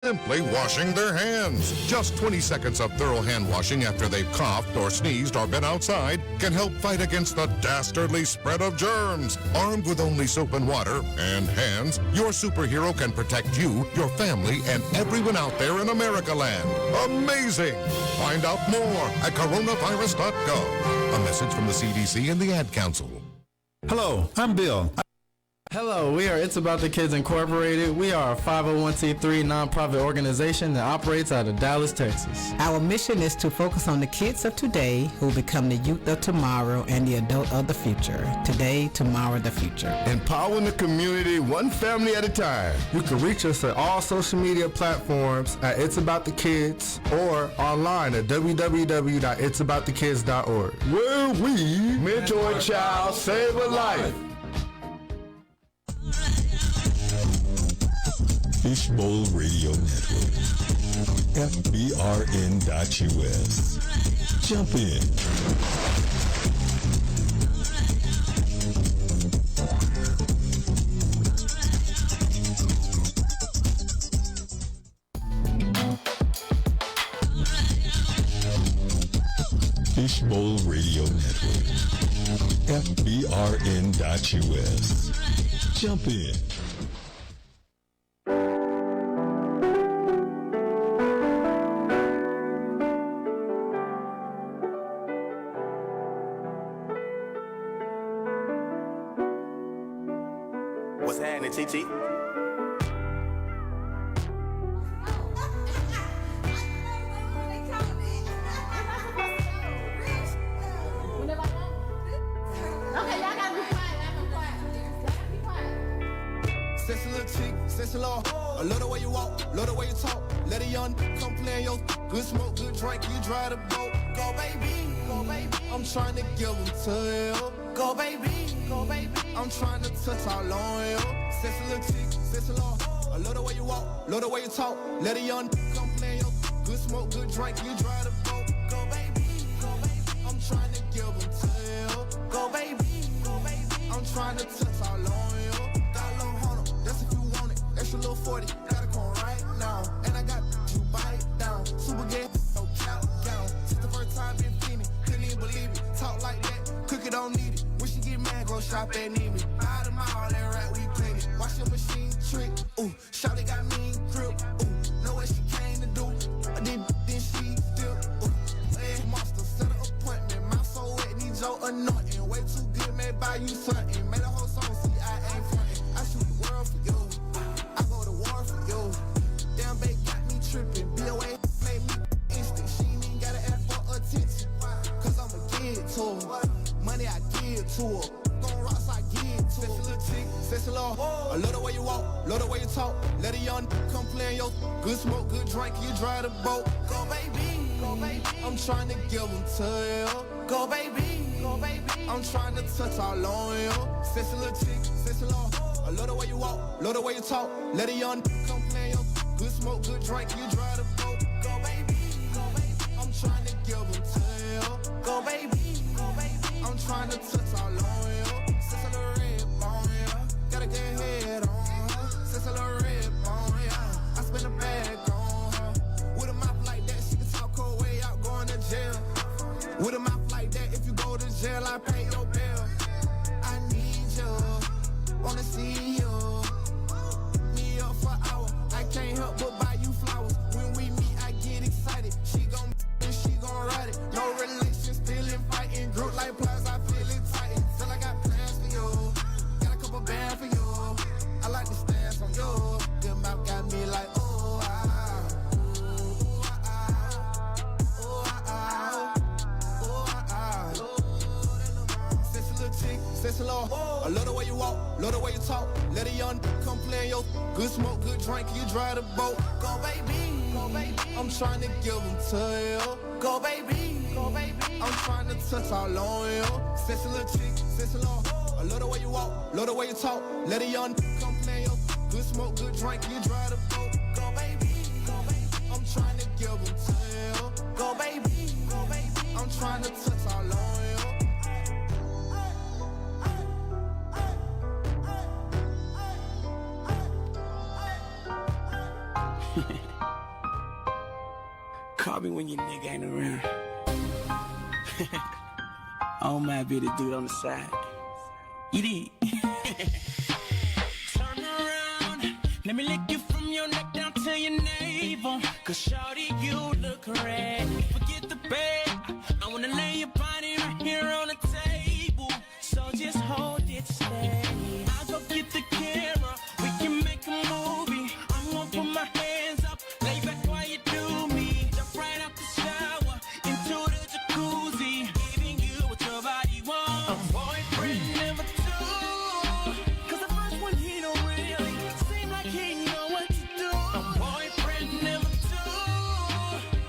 Simply washing their hands. Just 20 seconds of thorough hand washing after they've coughed or sneezed or been outside can help fight against the dastardly spread of germs. Armed with only soap and water and hands, your superhero can protect you, your family, and everyone out there in America land. Amazing! Find out more at coronavirus.gov. A message from the CDC and the Ad Council. Hello, I'm Bill. Hello, we are It's About the Kids Incorporated. We are a 501c3 nonprofit organization that operates out of Dallas, Texas. Our mission is to focus on the kids of today who will become the youth of tomorrow and the adult of the future. Today, tomorrow, the future. Empowering the community one family at a time. You can reach us at all social media platforms at It's About the Kids or online at www.itsaboutthekids.org. Where we mentor a child, save a life. Fishbowl Radio Network, FBRN.US. Jump in. Fishbowl Radio Network, FBRN.US. Jump in. What's happening, TT? Sexy little chick, sexy little I love the way you walk, love the way you talk. Let a young come play in your good smoke, good drink, you drive the boat. Go baby, go baby. I'm trying to give them to you. Go baby, go baby. I'm trying to touch all on you. Sexy little chick, sexy little I love the way you walk, love the way you talk. Let a young come play in your good smoke, good drink, you drive the boat. Go baby, go baby. I'm trying to give them to you. Go baby, go baby. I'm trying to touch all on you. Got a little Honda, that's if you want it. Extra little 40, gotta come right now. And I got you bite down. Super gay, no countdown. Since the first time been feeling, couldn't even believe it. Talk like that, cookie don't need it. When she get mad, go shop at Neiman. Out of my all that rat, we clean it. Watch your machine trick, ooh. Shawty got mean grip, ooh. Know what she came to do, then she still, ooh. Hey, monster, set an appointment. My soul wet, need your anointing. Way too good, man, buy you something. Made a whole song, see, I ain't frontin'. I shoot the world for you, I go to war for you. Damn, babe, got me tripping. BOA made me instant. She ain't even gotta ask for attention. Cause I'ma give it to her. Money I give to her. Gon' rocks I give to her. Sexy little chick, sexy little I love the way you walk, love the way you talk. Let a young come play in your good smoke, good drink, you drive the boat. Go baby, go baby. I'm trying to give them to you. Go baby, go baby. I'm trying to touch all on you. Sexy little chick, sexy little I love the way you walk, love the way you talk. Let a young come play in your good smoke, good drink, you drive the boat. Go baby, go baby. I'm trying to give them to you. Go baby, go baby. I'm trying to touch all on you. Sexy little red bone, yeah. Gotta get head on her. Sexy little red bone, yeah. I spend a bag on her. With a mouth like that, she can talk her way out going to jail. With a mouth like that, if you go to jail, I pay your bill. I need you, wanna see you. Me up for hours, I can't help but buy you flowers. When we meet, I get excited. She gon' and she gon' ride it. No relation, still in fighting. Group like plies, I feel it tight. Still I got plans for you. Got a couple bands for you. I like the stance on you. Your mouth got me like, oh, ah, ooh, ah, oh, ah, oh, ah. Sexy little chick, sexy little I love the way you walk, love the way you talk. Let a young come play in your good smoke, good drink, you drive the boat. Go baby, go baby. I'm trying to give them to you. Go baby, go baby. I'm trying to touch all on you. Sexy little chick, sexy little I love the way you walk, love the way you talk. Let a young come play in your good smoke, good drink, you drive the boat. Go baby, go baby. I'm trying to give them to you. Go baby, go baby. I'm trying to touch all on you. Call me when your nigga ain't around. I don't mind being the dude on the side. You did. Turn around, let me lick you from your neck down to your navel. Cause shawty, you look red. Forget the bed, I wanna lay your body right here on the table. So just hold it steady. I'll go get the camera, we can make a movie. I'm gonna put my hands up, lay back while you do me. Jump right out the shower, into the jacuzzi. Giving you what your body wants. A boyfriend number two. Cause the first one he don't really seem like he know what to do. A boyfriend number two.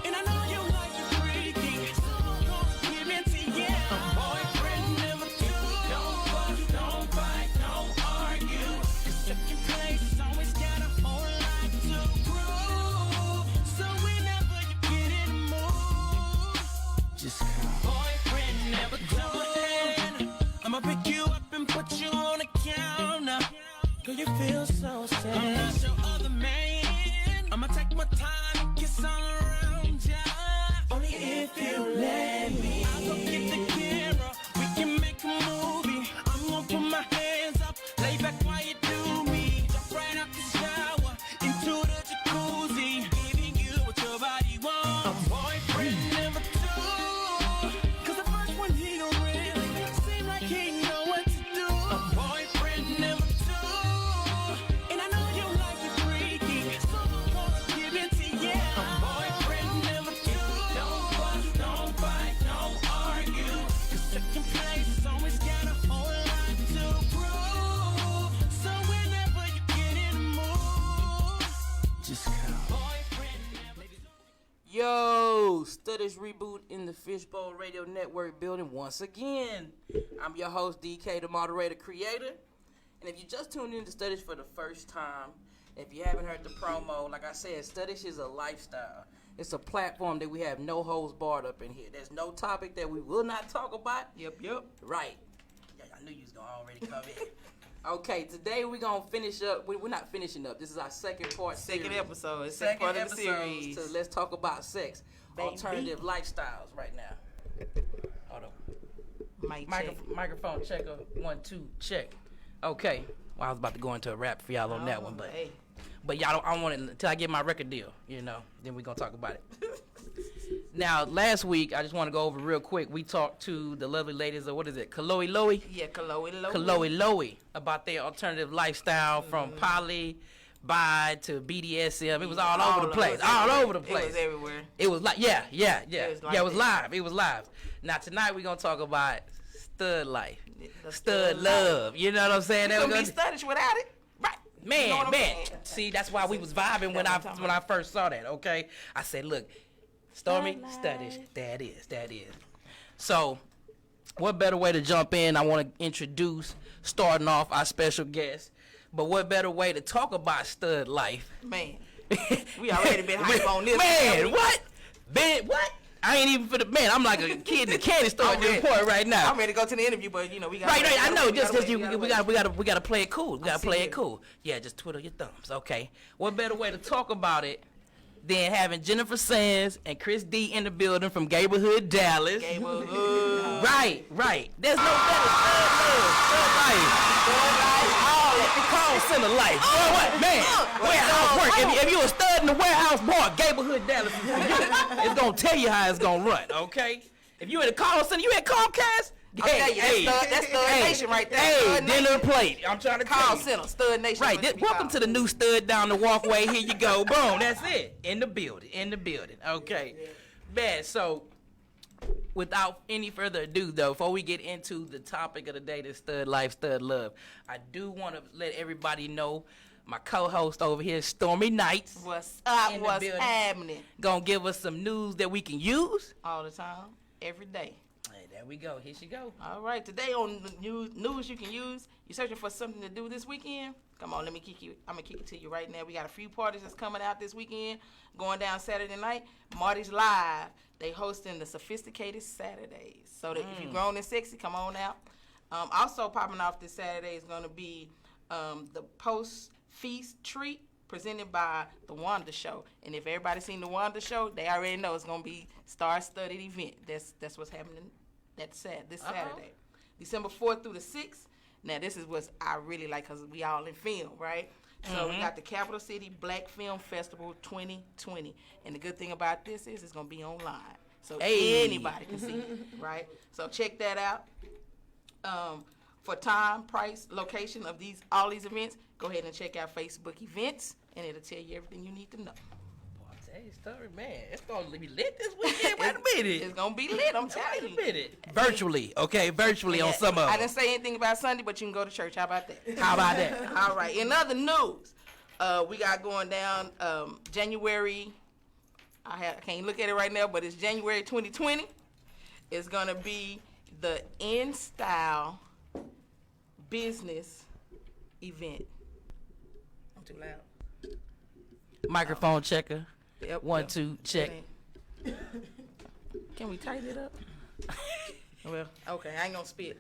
And I know you like it freaky, so I'm gonna give it to you. A boyfriend number two. Don't fuss, don't fight, don't argue. Cause second place is always got a whole lot to prove. So whenever you get in the mood, just call boyfriend number two. I'ma pick you up and put you on the counter. Girl, you feel so sad. I'm not your other man. I'ma take my time and kiss all around ya. Only if you let me. I'll go get the camera, we can make a movie. I'm gonna put my hands up, lay back while you do me. Jump right out the shower, into the jacuzzi. Giving you what your body wants. A boyfriend number two. Cause the first one he don't really seem like he know what to do. A boyfriend number two. And I know you like it freaky, so I'm gonna give it to you. A boyfriend number two. Don't fuss, don't fight, don't argue. Cause second place is always got a whole lot to prove. So whenever you get in the mood, just call boyfriend number two. Yo, Studies Reboot in the Fishbowl Radio Network building once again. I'm your host, DK, the moderator creator. And if you just tuned in to Studies for the first time, if you haven't heard the promo, like I said, Studies is a lifestyle. It's a platform that we have no holds barred up in here. There's no topic that we will not talk about. Yep. Right. Yeah, I knew you was going to already come in. Okay, today we're going to finish up. We're not finishing up. This is our second part Second series. episode. It's second part of the series. So let's talk about sex. Baby. Alternative lifestyles right now. Hold on. Microphone checker. 1, 2, check. Okay. Well, I was about to go into a rap for y'all on that one, but y'all I don't want it until I get my record deal, you know. Then we're going to talk about it. Now, last week, I just want to go over real quick. We talked to the lovely ladies of, what is it, Kaloe Loey? Yeah, Kaloe Loey. Kaloe Loey, about their alternative lifestyle from poly, bi to BDSM. It was all over the place. All over the place. It was everywhere. It was like, yeah. It was live. It was live. Now, tonight, we're going to talk about stud life, stud love. You know what I'm saying? You couldn't be studdish without it. Right. Man, You know what I'm saying? See, that's why we was vibing when I first saw that, okay? I said, look, Stormy, studdish. That is. So, what better way to jump in? I want to introduce, starting off, our special guest. But what better way to talk about stud life? Man, we already been hype on this. Man, what? What? I ain't even for the man. I'm like a kid in the candy store at this point right now. I'm ready to go to the interview, but you know we got. Right. I know. Just because we gotta play it cool. We gotta play it cool. Yeah, just twiddle your thumbs. Okay. What better way to talk about it than having Jennifer Sands and Criss D in the building from Gayborhood Dallas? Gayborhood. Right. There's no better stud life. Call center life. Boy, what man? Warehouse work. If you a stud in the warehouse, boy, Gayborhood Dallas is for you. It's gonna tell you how it's gonna run. Okay. If you in a call center, you at Comcast. That's Stud Nation right there. Hey, dinner plate. I'm trying to call tell you. center, Stud Nation. Right, welcome to the new stud down the walkway. Here you go. Boom, that's it. In the building. Okay. Man, so without any further ado, though, before we get into the topic of the day, the stud life, stud love, I do want to let everybody know my co-host over here, Stormy Nights. What's up? What's happening? Gonna give us some news that we can use. All the time, every day. Hey, there we go. Here she go. All right, today on the news you can use, you searching for something to do this weekend? Come on, I'm gonna kick it to you right now. We got a few parties that's coming out this weekend, going down Saturday night. Marty's Live. They hosting the Sophisticated Saturdays. So that if you're grown and sexy, come on out. Also popping off this Saturday is gonna be the post-feast treat presented by the Wanda Show. And if everybody's seen the Wanda Show, they already know it's gonna be star-studded event. That's what's happening this Saturday, December 4th through the 6th. Now this is what I really like because we all in film, right? So we got the Capital City Black Film Festival 2020, and the good thing about this is it's gonna be online, so anybody can see it, right? So check that out. For time, price, location of all these events, go ahead and check out Facebook events, and it'll tell you everything you need to know. Hey, story, man, it's gonna be lit this weekend. Wait a minute. It's gonna be lit, I'm telling you. Wait a minute. Virtually, okay, virtually on some of them. I didn't say anything about Sunday, but you can go to church. How about that? How about that? All right. In other news, we got going down January. I can't look at it right now, but it's January 2020. It's gonna be the In Style business event. I'm too loud. Microphone checker. Yep. 1, 2, check. Can we tighten it up? Well, okay, I ain't gonna spit.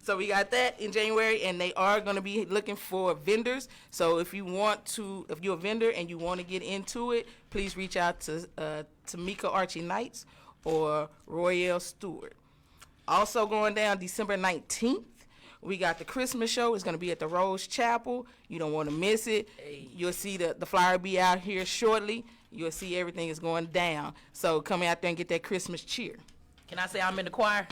So we got that in January, and they are gonna be looking for vendors. So if you're a vendor and you want to get into it, please reach out to Tamika Archie Knights or Royale Stewart. Also going down December 19th, we got the Christmas show. It's going to be at the Rose Chapel. You don't want to miss it. You'll see the flyer be out here shortly. You'll see everything is going down. So come out there and get that Christmas cheer. Can I say I'm in the choir?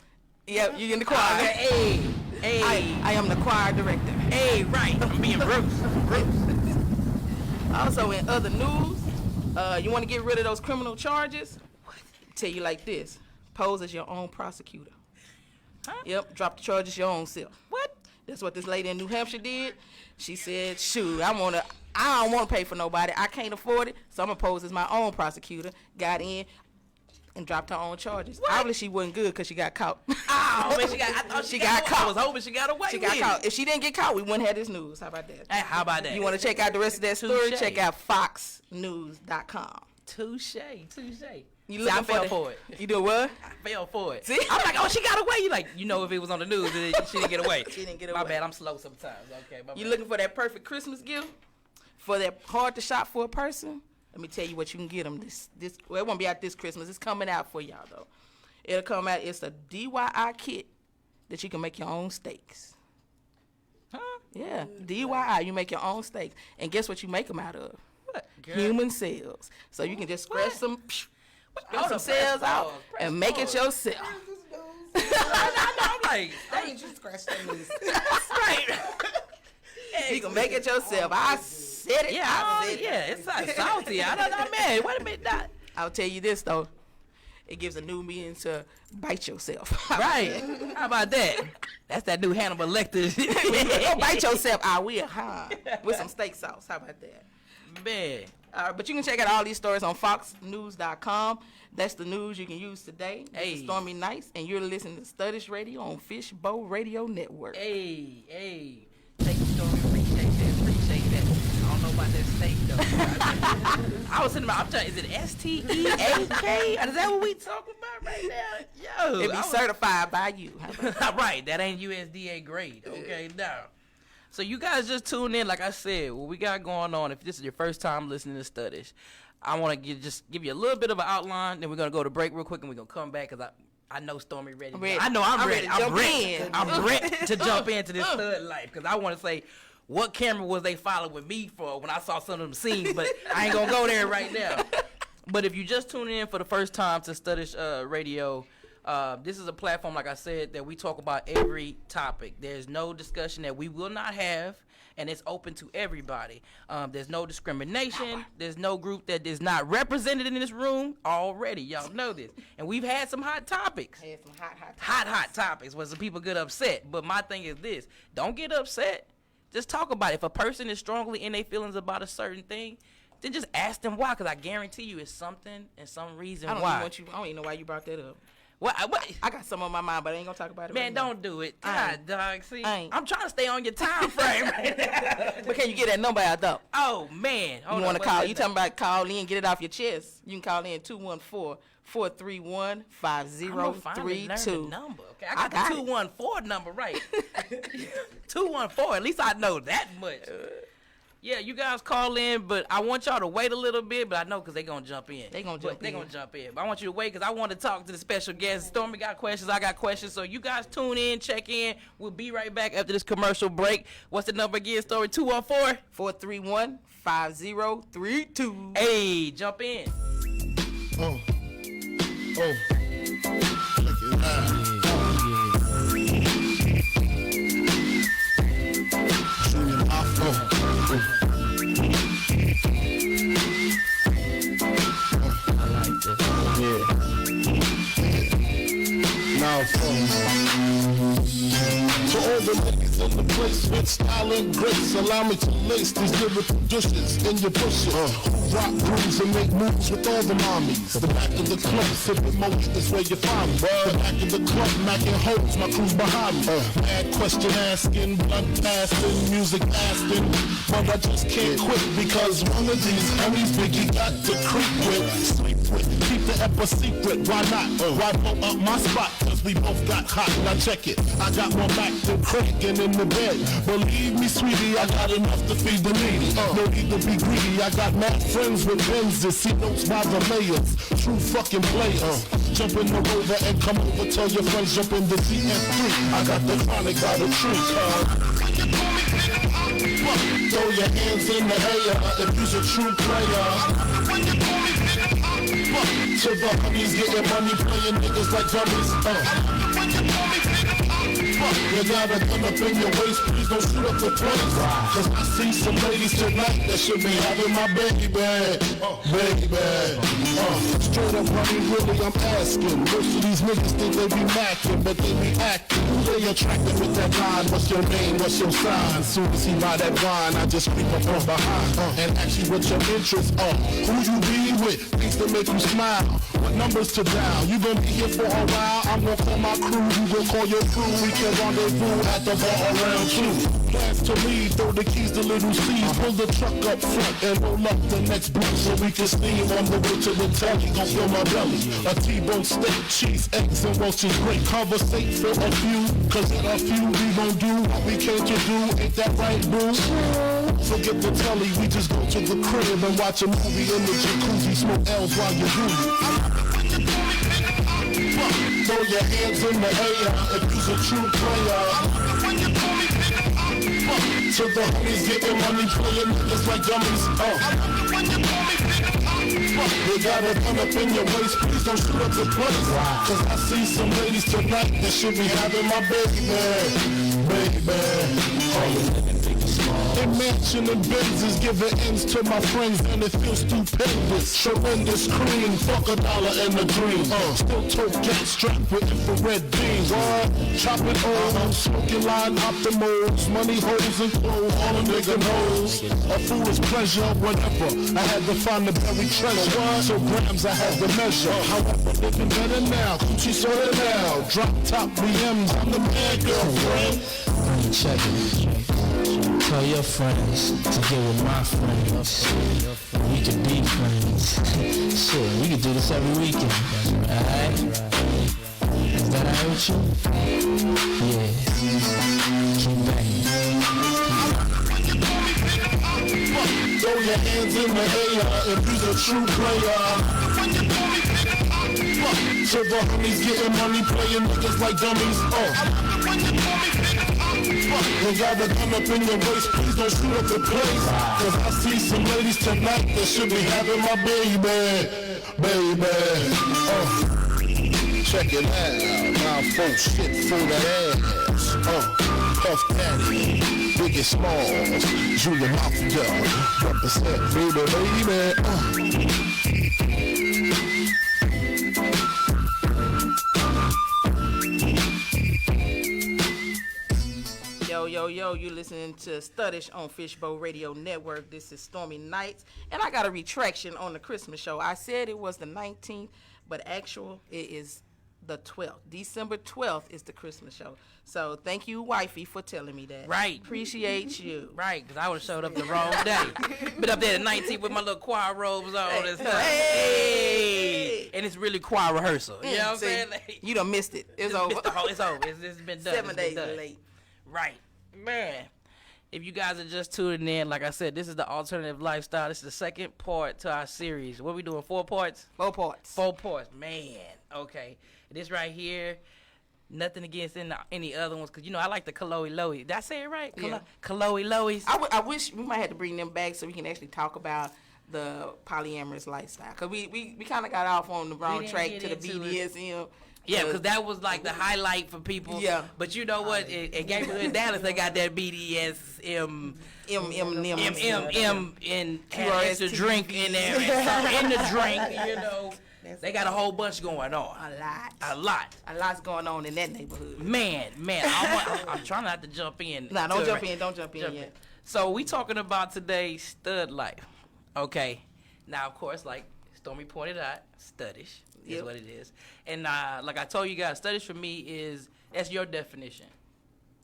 Yep, you're in the choir. Hey. I am the choir director. Hey, right. I'm being Bruce. Also in other news, you want to get rid of those criminal charges? Tell you like this. Pose as your own prosecutor. Huh? Yep, drop the charges your own self. What? That's what this lady in New Hampshire did. She said, shoot, I don't want to pay for nobody. I can't afford it, so I'm going to pose as my own prosecutor. Got in and dropped her own charges. What? Obviously, she wasn't good because she got caught. Oh, man, I thought she got caught. I was hoping she got away She with got it. caught. If she didn't get caught, we wouldn't have this news. How about that? Hey, how about that? You want to check out the rest of that story? Touche. Check out foxnews.com. Touche. You See, I looking fell the- for it. You do what? I fell for it. See? I'm like, oh, she got away. You like, if it was on the news, then she didn't get away. She didn't get My away. bad. I'm slow sometimes. Okay, my You bad. looking for that perfect Christmas gift? For that hard to shop for a person? Let me tell you what you can get them. Well, it won't be out this Christmas. It's coming out for y'all though. It'll come out. It's a DIY kit that you can make your own steaks. Huh? Yeah, DIY. You make your own steaks, and guess what you make them out of? What? Girl. Human cells. So you can just scratch some. Hold Some up, cells press out pause, press and make it pause. yourself. I'm like, I ain't just scratch that loose. right. You can make it yourself. I said it. I said it. Yeah, it's like salty. I don't know, man. Wait a minute. I'll tell you this though. It gives a new meaning to bite yourself. Right. How about that? That's that new Hannibal Lecter. Go bite yourself. I will, huh? With some steak sauce. How about that? Man. But you can check out all these stories on foxnews.com. That's the news you can use today. Hey. This is Stormy Nights, and you're listening to Studdish Radio on Fishbowl Radio Network. Hey. Thank you, Stormy. Appreciate that. I don't know about that steak, though. I was thinking about, is it STEAK? Is that what we talking about right now? Yo. It be certified by you. Right. That ain't USDA grade. Okay, now. So you guys just tune in, like I said, what we got going on. If this is your first time listening to Studdish, I want to just give you a little bit of an outline. Then we're going to go to break real quick, and we're going to come back because I know Stormy ready. I know I'm ready. I'm ready to jump into this stud life because I want to say, what camera was they following me for when I saw some of them scenes? But I ain't going to go there right now. But if you just tune in for the first time to Studdish Radio, this is a platform, like I said, that we talk about every topic. There's no discussion that we will not have, and it's open to everybody. There's no discrimination. There's no group that is not represented in this room already. Y'all know this. And we've had some hot topics. Had some Hot topics where some people get upset. But my thing is this. Don't get upset. Just talk about it. If a person is strongly in their feelings about a certain thing, then just ask them why, because I guarantee you it's something and some reason why. I don't even know why you brought that up. What? I got some on my mind, but I ain't gonna talk about it. Man, right now. don't do it. God, dog. See, ain't. I'm trying to stay on your time frame right now. But can you get that number out though? Oh man, You want to call? You talking about call in, get it off your chest? You can call in 214-431-5032. Number. Okay, I got the 214 number right. 214. At least I know that much. Yeah, you guys call in, but I want y'all to wait a little bit. But I know because they're gonna jump in. They're gonna jump in. But I want you to wait because I want to talk to the special guest. Stormy got questions. I got questions. So you guys tune in, check in. We'll be right back after this commercial break. What's the number again, Story? 214-431-5032. Hey, jump in. Oh. To all the ladies in the place with style and grace, allow me to lace these lyrical dishes in your bushes. Rock grooves and make moves with all the mommies. The back of the club, sipping motion is where you find me. The back of the club, macking hoes, my crew's behind me. Mad question asking, blunt passing, music asking, but I just can't quit because one of these homies Biggie got to creep with, sleep with, keep the ep a secret. Why not? Why blow up my spot? Cause we both got hot. Now check it. I got more back than cranking in the bed. Believe me, sweetie, I got enough to feed the needy. No need to be greedy. I got mad friends with Benzes, see notes by the layers. True fucking players. Jump in the Rover and come over. Tell your friends jump in the GM3. I got the chronic by the tree. Throw your hands in the air if you's a true player. To the honeys getting money, playing niggas like dummies. You got a gun up in your waist, please don't shoot up the place. Cause I see some ladies tonight that should be having my baby. Straight up running, really I'm asking. Most of these niggas think they be macking, but they be acting. Who they attracted with that line? What's your name? What's your sign? Soon as he buy that wine, I just creep up from behind and ask you what your interests are. Who you be with? Things that make you smile. What numbers to dial? You gonna be here for a while? I'm gonna call my crew. You gonna call your crew. We can rendezvous at the bar around 2. Plans to leave, throw the keys to little Steve. Pull the truck up front and roll up the next block so we can steam on the way to the telly. Gon' fill my belly. A T-bone steak, cheese, eggs, and roaches. Great conversate for a few. Cause in a few we gon' do what we came to do. Ain't that right, boo? Forget the telly, we just go to the crib and watch a movie in the jacuzzi. Smoke L's while you do it. Throw your hands in the air if you's a true player. To the homies getting money, playing niggas like dummies. You got a gun up in your waist, please don't shoot up the place. Cause I see some ladies tonight that should be having my baby. They mansion and Benzes giving ends to my friends and it feels stupendous. Tremendous cream, fuck $1 and a dream. Still tote gas strapped with infrared beams. Chopping old, smoking line optimals, money holes and clothes, all a nigga knows. A foolish pleasure, whatever. I had to find the buried treasure, so grams I had to measure. However, living better now, Gucci sorta now. Drop top BMs, I'm the man, girlfriend. Check it. Tell your friends to get with my friends. We could be friends. Shit, we could do this every weekend. Alright? Is that alright with you? Yeah. Keep banging. Throw your hands in the air if you's a true player. To the homies getting money, playing niggas like dummies. You got a gun up in your waist, please don't shoot up the place. Cause I see some ladies tonight that should be having my baby. Check it out, now folks shit for that ass. Puff Daddy, Biggie Smalls, Julia Mafia, represent baby. Yo, you listening to Studdish on Fishbowl Radio Network. This is Stormy Nights, and I got a retraction on the Christmas show. I said it was the 19th, but it is the 12th. December 12th is the Christmas show. So thank you, wifey, for telling me that. Right. Appreciate you. Right, because I would have showed up the wrong day. Been up there at 19 with my little choir robes on and stuff. Hey! And it's really choir rehearsal. You know what I'm saying? Like, you done missed it. It's over. It's over. It's been done. 7 days late. Right. Man. If you guys are just tuning in, like I said, this is the Alternative Lifestyle. This is the second part to our series. What are we doing, 4 parts? 4 parts. 4 parts. Man. Okay. This right here, nothing against any other ones, because, I like the Kaloe Loey. Did I say it right? Yeah. Kaloe Loeys. I wish we might have to bring them back so we can actually talk about the polyamorous lifestyle. Because we kind of got off on the wrong track to the BDSM. Yeah, because that was like the highlight for people. Yeah. But you know what? At Gayborhood Dallas, they got that BDSM. and had extra drink in there. And something in the drink, They got a whole bunch going on. A lot. A lot's going on in that neighborhood. Man, I'm trying not to jump in. Nah, don't jump in yet. So we talking about today's stud life. Okay. Now, of course, like Stormy pointed out, studdish is what it is. And like I told you guys, studdish for me that's your definition.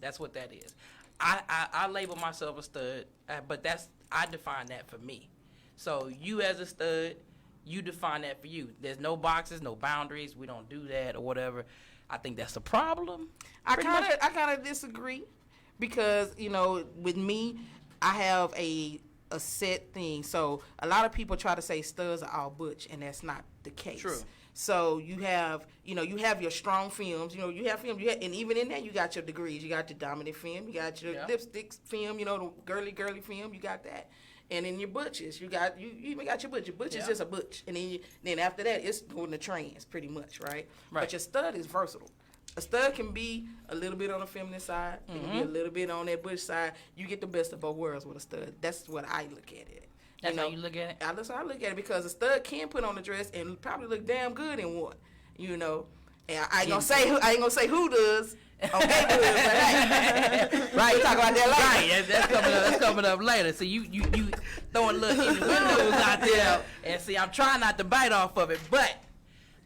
That's what that is. I label myself a stud, but I define that for me. So you as a stud, you define that for you. There's no boxes, no boundaries. We don't do that or whatever. I think that's a problem. I kind of disagree because, with me, I have a set thing. So a lot of people try to say studs are all butch, and that's not the case. True. So you have your strong films. You have film. And even in that, you got your degrees. You got your dominant film. You got your lipstick film. The girly film. You got that. And then your butches, you even got your butch. Your butch is just a butch, and then after that, it's going to trans pretty much, right? But your stud is versatile. A stud can be a little bit on the feminine side, it can be a little bit on that butch side. You get the best of both worlds with a stud. That's what I look at it. That's how you look at it? That's how I look at it, because a stud can put on a dress and probably look damn good in one, And I ain't gonna say who does. Okay, right? Talk about that later. Right, that's coming up later. So you throwing little innuendos out there, and see, I'm trying not to bite off of it, but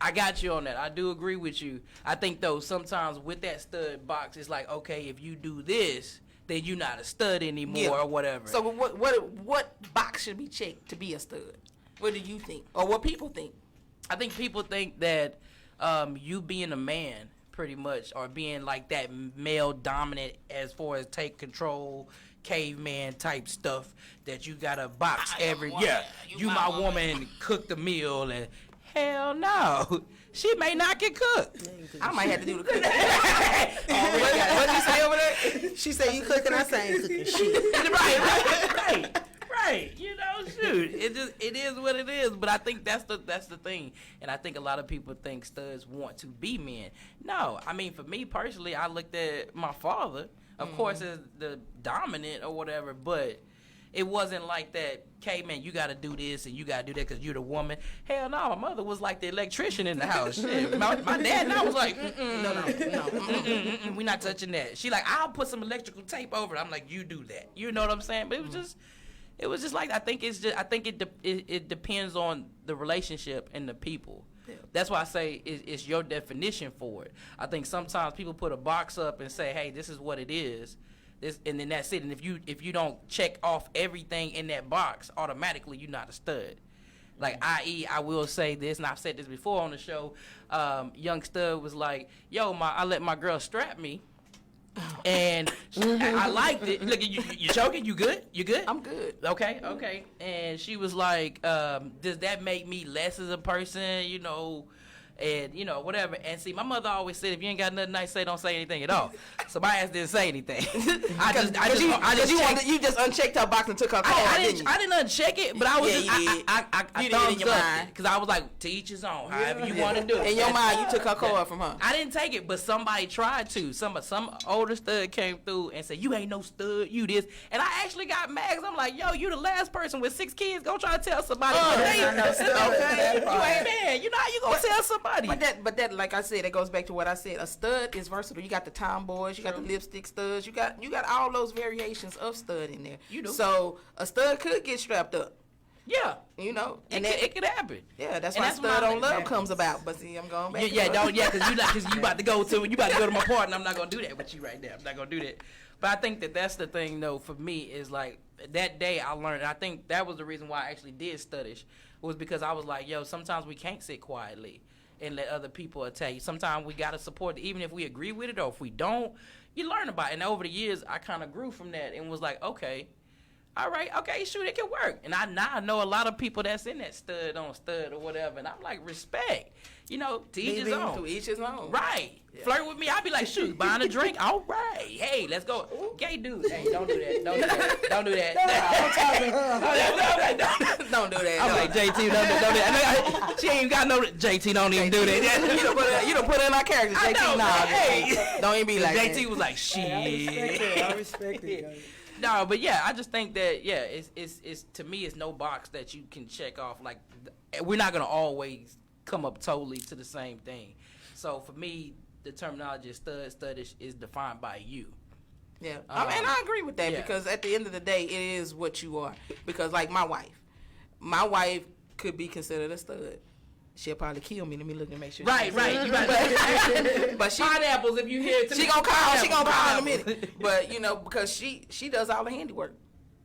I got you on that. I do agree with you. I think though sometimes with that stud box, it's like, okay, if you do this, then you're not a stud anymore or whatever. So what box should be checked to be a stud? What do you think, or what people think? I think people think that you being a man, pretty much, or being like that male dominant as far as take control, caveman type stuff, that you got a box you my woman, cook the meal, and hell no, she may not get cooked. I might have to do the cooking. What did you say over there? She said you cooking, I say I ain't cooking shit. Right. Shoot. It is what it is. But I think that's the thing. And I think a lot of people think studs want to be men. No. I mean, for me personally, I looked at my father, of course, as the dominant or whatever, but it wasn't like that, okay, man, you got to do this and you got to do that because you're the woman. Hell no, my mother was like the electrician in the house. Shit. My dad and I was like, no, we not touching that. She like, I'll put some electrical tape over it. I'm like, you do that. You know what I'm saying? But it was just like, I think it depends on the relationship and the people. Yeah. That's why I say it's your definition for it. I think sometimes people put a box up and say, hey, this is what it is. And then that's it. And if you don't check off everything in that box, automatically you're not a stud. Like, i.e., I will say this, and I've said this before on the show. Young stud was like, yo, I let my girl strap me, and I liked it. Look, you choking? You good? You good? I'm good. Okay. And she was like, does that make me less as a person? And whatever. And see, my mother always said, if you ain't got nothing nice to say, don't say anything at all. So my ass didn't say anything. You just unchecked her box and took her card. I didn't uncheck it, but I was I thumbs up because I was like, to each his own. However you want to do it. In your mind, you took her card from her. I didn't take it, but somebody tried to. Some older stud came through and said, you ain't no stud, you this. And I actually got mad because I'm like, yo, you the last person with 6 kids. Go try to tell somebody. Okay, you ain't man. You know how you gonna tell somebody. But that, like I said, it goes back to what I said. A stud is versatile. You got the tomboys, you got the lipstick studs, you got all those variations of stud in there. You do. So a stud could get strapped up. Yeah, you know, and it could happen. Yeah, that's why Stud on Love comes about. But see, I'm going back. Because you about to go to my part, and I'm not gonna do that with you right now. I'm not gonna do that. But I think that's the thing, though. For me, is like that day I learned. And I think that was the reason why I actually did Studish, was because I was like, yo, sometimes we can't sit quietly and let other people attack you. Sometimes we gotta support it, even if we agree with it or if we don't. You learn about it. And over the years, I kind of grew from that and was like, okay. All right, okay, shoot, it can work. And I know a lot of people that's in that stud on stud or whatever, and I'm like, respect. You know, to each his own. To each his own. Right. Yeah. Flirt with me, I'll be like, shoot, buying a drink. All right. Hey, let's go. Gay dude. Hey, don't do that. Don't do that. Don't do that. Don't do that. I'm like, JT, don't do that. She ain't got no, JT, don't even do that. You don't put in our character, JT. Hey. Don't even be like JT that. Was like, shit. I respect it. No, but yeah, I just think that it's to me it's no box that you can check off. Like we're not gonna always come up totally to the same thing. So for me, the terminology of studish is defined by you. Yeah, and I agree with that because at the end of the day, it is what you are. Because like my wife could be considered a stud. She'll probably kill me. Let me look and make sure. Right. But she, pineapples, if you hear it, she gonna call in a minute. But you know, because she does all the handiwork.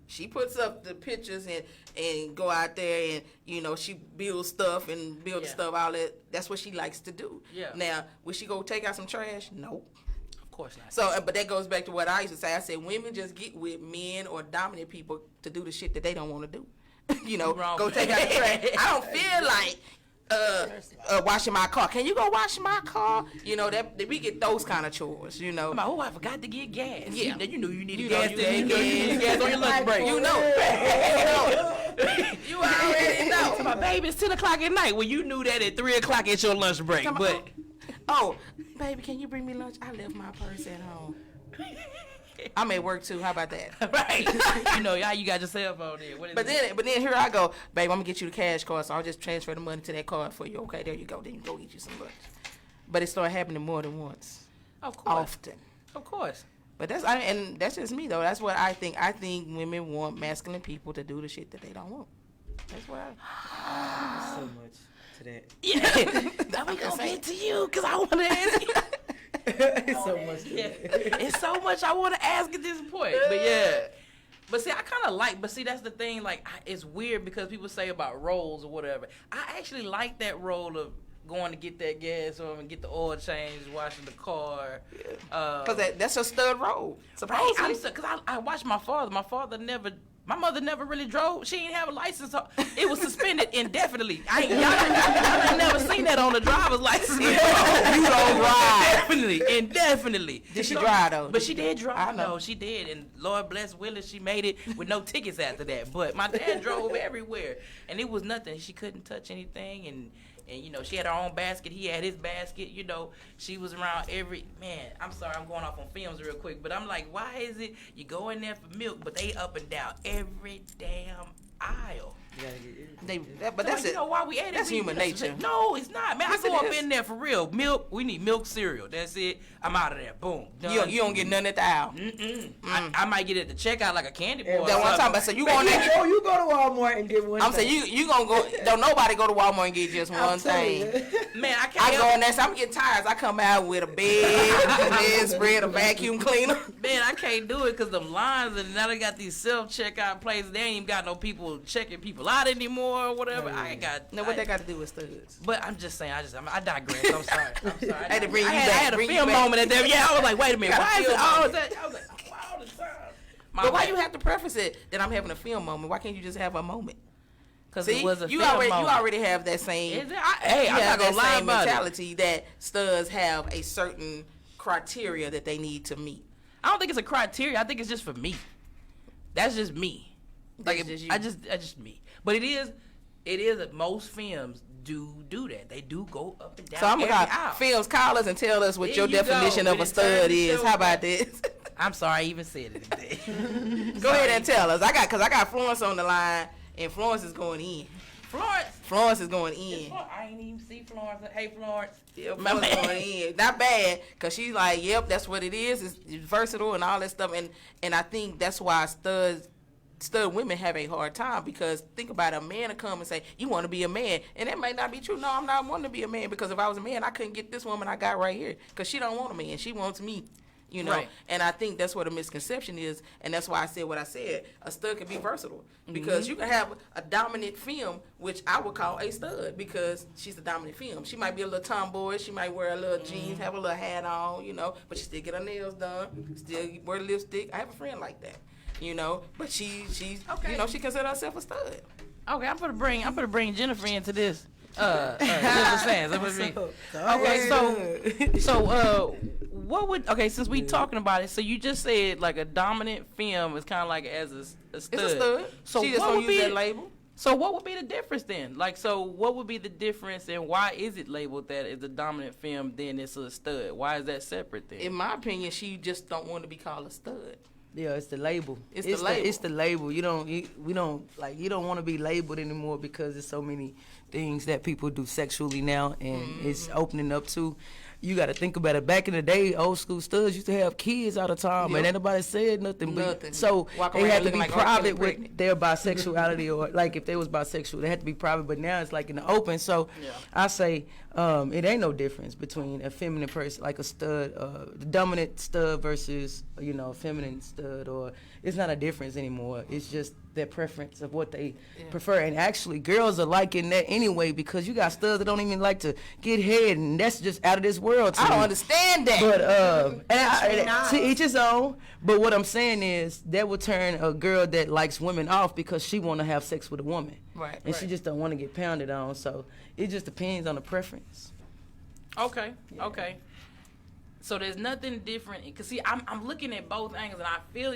She puts up the pictures and go out there and you know she builds stuff and build stuff. All that. That's what she likes to do. Yeah. Now, will she go take out some trash? Nope. Of course not. So, but that goes back to what I used to say. I said women just get with men or dominant people to do the shit that they don't want to do. You know, go take out the trash. I don't feel like. Washing my car. Can you go wash my car? You know that we get those kind of chores. You know. Oh, I forgot to get gas. Yeah. You knew you needed gas. You gas on your lunch break. You know. You already know. My baby, it's 10:00 at night. Well, you knew that at 3:00 at your lunch break. But baby, can you bring me lunch? I left my purse at home. I'm at work too. How about that? Right. You know, you got your cell phone there. But then here I go, babe. I'm gonna get you the cash card, so I'll just transfer the money to that card for you. Okay, there you go. Then you go eat you some lunch. But it started happening more than once. Of course. Often. Of course. But that's just me though. That's what I think. I think women want masculine people to do the shit that they don't want. That's what So much to that. Yeah. Now we gonna get to you because I want to ask you. It's so much to that. It's so much I want to ask at this point. But yeah. But see, I kind of like, but see, that's the thing. Like, it's weird because people say about roles or whatever. I actually like that role of going to get that gas or and get the oil changed, washing the car. Because that's a stud role. Supposedly. Because I watched my father. My mother never really drove. She didn't have a license. It was suspended indefinitely. Y'all ain't never seen that on the driver's license. You don't drive. Indefinitely. Did she drive though? But she did drive. I know. No, she did. And Lord bless Willis, she made it with no tickets after that. But my dad drove everywhere. And it was nothing. She couldn't touch anything. And you know, she had her own basket. He had his basket. You know, she was around I'm sorry, I'm going off on films real quick. But I'm like, why is it you go in there for milk, but they up and down every damn aisle? But that's you know why we ate it? That's human nature. No, it's not, man. I go up in there for real. Milk. We need milk cereal. That's it. I'm out of there. Boom. You don't get none at the aisle. I might get it at the checkout like a candy bar. That's what I'm talking about. So you going there? You go to Walmart and get one. I'm saying you gonna go. Don't nobody go to Walmart and get just one thing. Man, I can't. I go in there. So I'm getting tires. I come out with a bed spread, a vacuum cleaner. Man, I can't do it because them lines and now they got these self checkout places. They ain't even got no people checking people out anymore or whatever. I ain't got. Now what they got to do with studs? But I'm just saying. I digress. I'm sorry. I had to bring you back. I had a film moment at that. Yeah, I was like, wait a minute. Why is it all that? I was like, all the time. But why you have to preface it that I'm having a film moment? Why can't you just have a moment? Because it was a you film moment. You already have that same. I'm not gonna lie about mentality that studs have a certain criteria that they need to meet. I don't think it's a criteria. I think it's just for me. That's just me. Like just you. I just me. But it is that most films do that. They do go up and down. So I'm gonna films call us and tell us what your definition of a stud is. How about this? I'm sorry, I even said it today. Go ahead and tell us. I got Florence on the line, and Florence is going in. Florence is going in. I ain't even see Florence. Hey, Florence. Yeah, Florence going in. Not bad, because she's like, yep, that's what it is. It's versatile and all that stuff. And I think that's why studs stud women have a hard time because think about it, a man to come and say, you want to be a man. And that may not be true. No, I'm not wanting to be a man because if I was a man, I couldn't get this woman I got right here because she don't want a man. She wants me. You know, Right. and I think that's what a misconception is, and that's why I said what I said. A stud can be versatile because you can have a dominant femme, which I would call a stud because she's a dominant femme. She might be a little tomboy, she might wear a little jeans, have a little hat on, you know, but she still get her nails done, still wear lipstick. I have a friend like that, you know, but she's you know, she considers herself a stud. Okay, I'm gonna bring Jennifer into this. Jennifer Sands. Okay, so what would since we talking about it, so you just said like a dominant femme is kind of like as a stud. It's a stud. So she just don't use that label. So what would be the difference then? Like, so what would be the difference, and why is it labeled that it's a dominant femme, then it's a stud? Why is that separate then? In my opinion, she just don't want to be called a stud. Yeah, it's the label. It's the label. It's the label. We don't want to be labeled anymore because there's so many things that people do sexually now, and it's opening up to. You got to think about it. Back in the day, old school studs used to have kids all the time, and ain't nobody said nothing. But, so they had to be private with their bisexuality, or like if they was bisexual, they had to be private. But now it's like in the open. So I say it ain't no difference between a feminine person, like a stud, the dominant stud versus a feminine stud, or it's not a difference anymore. It's just their preference of what they prefer. And actually, girls are liking that anyway because you got studs that don't even like to get head, and that's just out of this world. I don't understand that. But to each his own. But what I'm saying is that would turn a girl that likes women off because she want to have sex with a woman, right? And she just don't want to get pounded on. So it just depends on the preference. Okay. So there's nothing different. Because, see, I'm looking at both angles, and I feel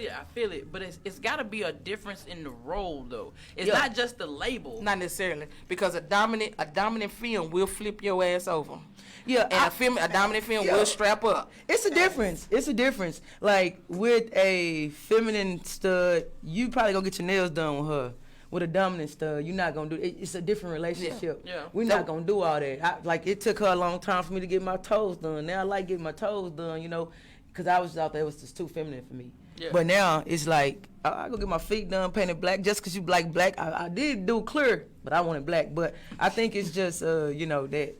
it. But it's got to be a difference in the role, though. It's not just the label. Not necessarily. Because a dominant femme will flip your ass over. Yeah. And a dominant femme will strap up. It's a difference. Like, with a feminine stud, you probably going to get your nails done with her. With a dominant stud, you're not gonna do it. It's a different relationship. Yeah. We're not gonna do all that. It took her a long time for me to get my toes done. Now I like getting my toes done, because I was out there, it was just too feminine for me. Yeah. But now it's like I go get my feet done painted black just because you like black. I did do clear, but I wanted black. But I think it's just that.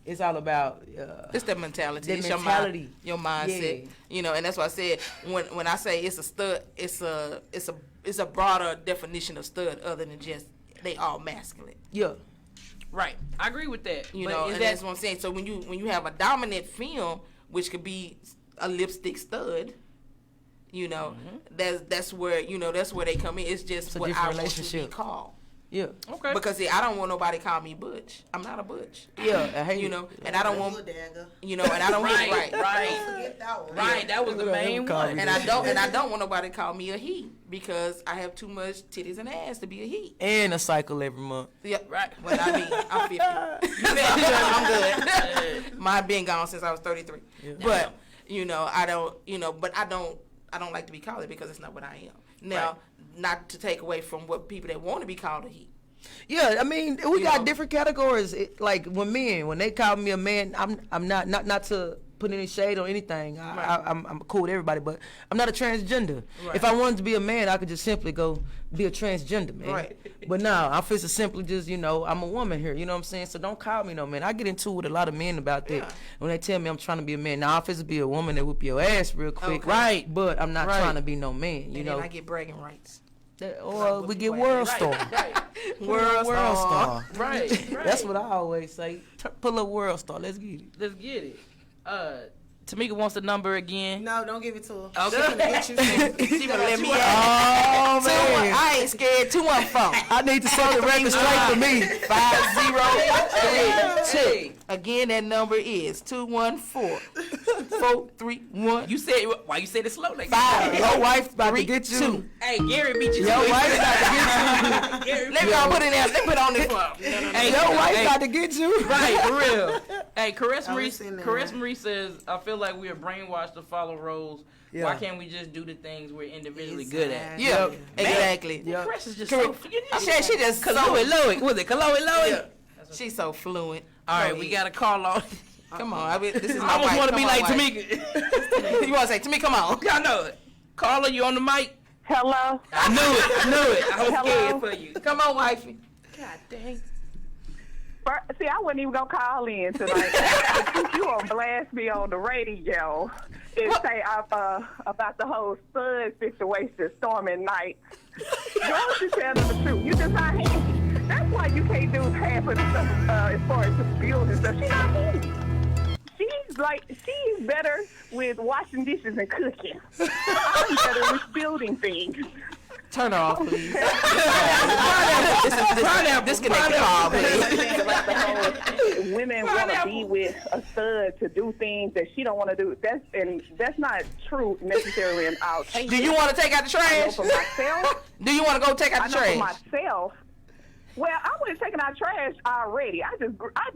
It's all about it's that mentality. It's your mindset. Yeah. And that's why I said when I say it's a stud, it's a broader definition of stud other than just they all masculine. Yeah. Right. I agree with that. And that's what I'm saying. So when you have a dominant femme, which could be a lipstick stud, that's where they come in. It's just what I want to be called. Yeah. Okay. Because I don't want nobody to call me butch. I'm not a butch. Yeah. I hate and I don't want and I don't right. Right. That was the main one. And I don't want nobody to call me a he because I have too much titties and ass to be a he. And a cycle every month. Yeah. Right. Well, I mean, I'm 50. I'm good. Mine been gone since I was 33. Yeah. But I don't. But I don't like to be called it because it's not what I am. Now, not to take away from what people that want to be called a he. Yeah, I mean, we got different categories. Like when they call me a man, I'm not to put any shade on anything. I'm cool with everybody, but I'm not a transgender. Right. If I wanted to be a man, I could just simply go be a transgender, man. Right. But now I'm just simply just, I'm a woman here. You know what I'm saying? So don't call me no man. I get into it with a lot of men about that when they tell me I'm trying to be a man. Now, if it's be a woman that whip your ass real quick, right? But I'm not trying to be no man. And then I get bragging rights. Or we get world star. World star. Right. That's what I always say. Pull up world star. Let's get it. Tamika wants the number again. No, don't give it to her. Okay. She gonna get you. She gonna let me Oh, man. I ain't scared. 214. I need to set the record straight for me. 5032. Again, that number is 214-431. You said why you said it slow like that? Your wife about to get you. Hey, Gary beat you. Your wife about to get you. Let me all put it in there. Let me put it on this one. Hey, your wife about to get you. Right, for real. Hey, Criss Marie says, I feel like we are brainwashed to follow roles. Yeah. Why can't we just do the things we're individually good at? Yeah, exactly. Well, Criss is just so. She just Chloe. Was it Chloe? Yeah. She's so fluent. All right, we got a call on. Come on, this is my I almost wife. want to be like Tamika. You want to say, Tamika, come on. Y'all know it. Caller, you on the mic? Hello? I knew it. I was Hello? scared for you. Come on, wifey. God dang. See, I wasn't even going to call in tonight. You going to blast me on the radio and say about the whole stud situation, storming night. Girl, you tell them the truth. You just not handy. That's why you can't do half of the stuff as far as the bills and stuff. She's not handy. She's better with washing dishes and cooking. I'm better with building things. Turn her off, please. Disconnect the call, please. Women want to be with a stud to do things that she don't want to do. That's not true necessarily in our case. Do you want to take out the trash? I know for myself. Do you want to go take out the trash? I know for myself. Well, I wasn't taking out trash already. I grew up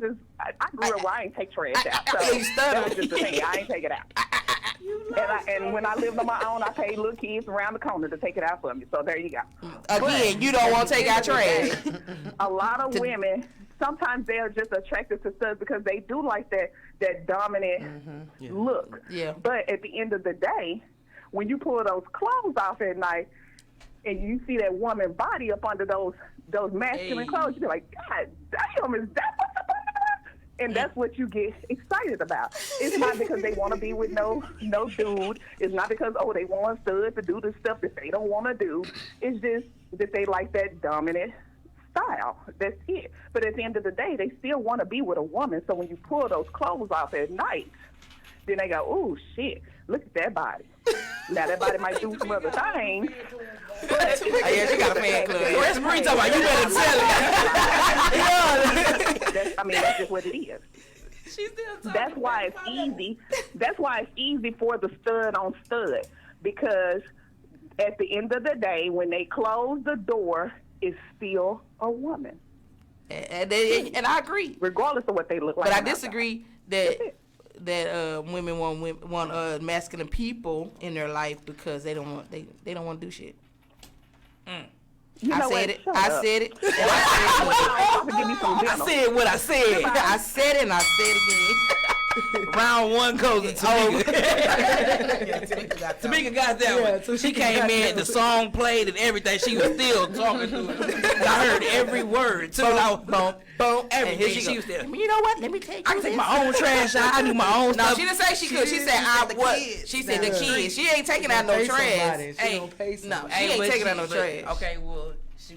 where I ain't take trash out. So that was just the thing. I ain't take it out. And when I lived on my own, I paid little kids around the corner to take it out for me. So there you go. Again, you don't want to take out trash. A lot of women, sometimes they're just attracted to studs because they do like that dominant look. Yeah. But at the end of the day, when you pull those clothes off at night and you see that woman body up under those masculine clothes, you be like, God damn, is that what's up under there? And that's what you get excited about. It's not because they want to be with no dude. It's not because, they want a stud to do the stuff that they don't want to do. It's just that they like that dominant style. That's it. But at the end of the day, they still want to be with a woman. So when you pull those clothes off at night, then they go, oh, shit, look at that body. Now, that body might do some other things. Yeah, she got a fan club. Where's Bree talking about? You better tell it. That's just what it is. That's why it's easy. That's why it's easy for the stud on stud, because at the end of the day, when they close the door, it's still a woman. And I agree, regardless of what they look like. But I disagree that women want masculine people in their life because they don't want to do shit. I said it. I said it. I said what I said. I said it and I said it again. Round one goes to Tamika. Tamika got that one. She came in, the song played and everything. She was still talking to it. I heard every word too. Boom, everything. She was there. You know what? Let me take. I can take my own trash out. I do my own stuff. No, she didn't say she could. She said what? She said the kids. She ain't taking out no trash. She ain't taking out no trash. Okay, well,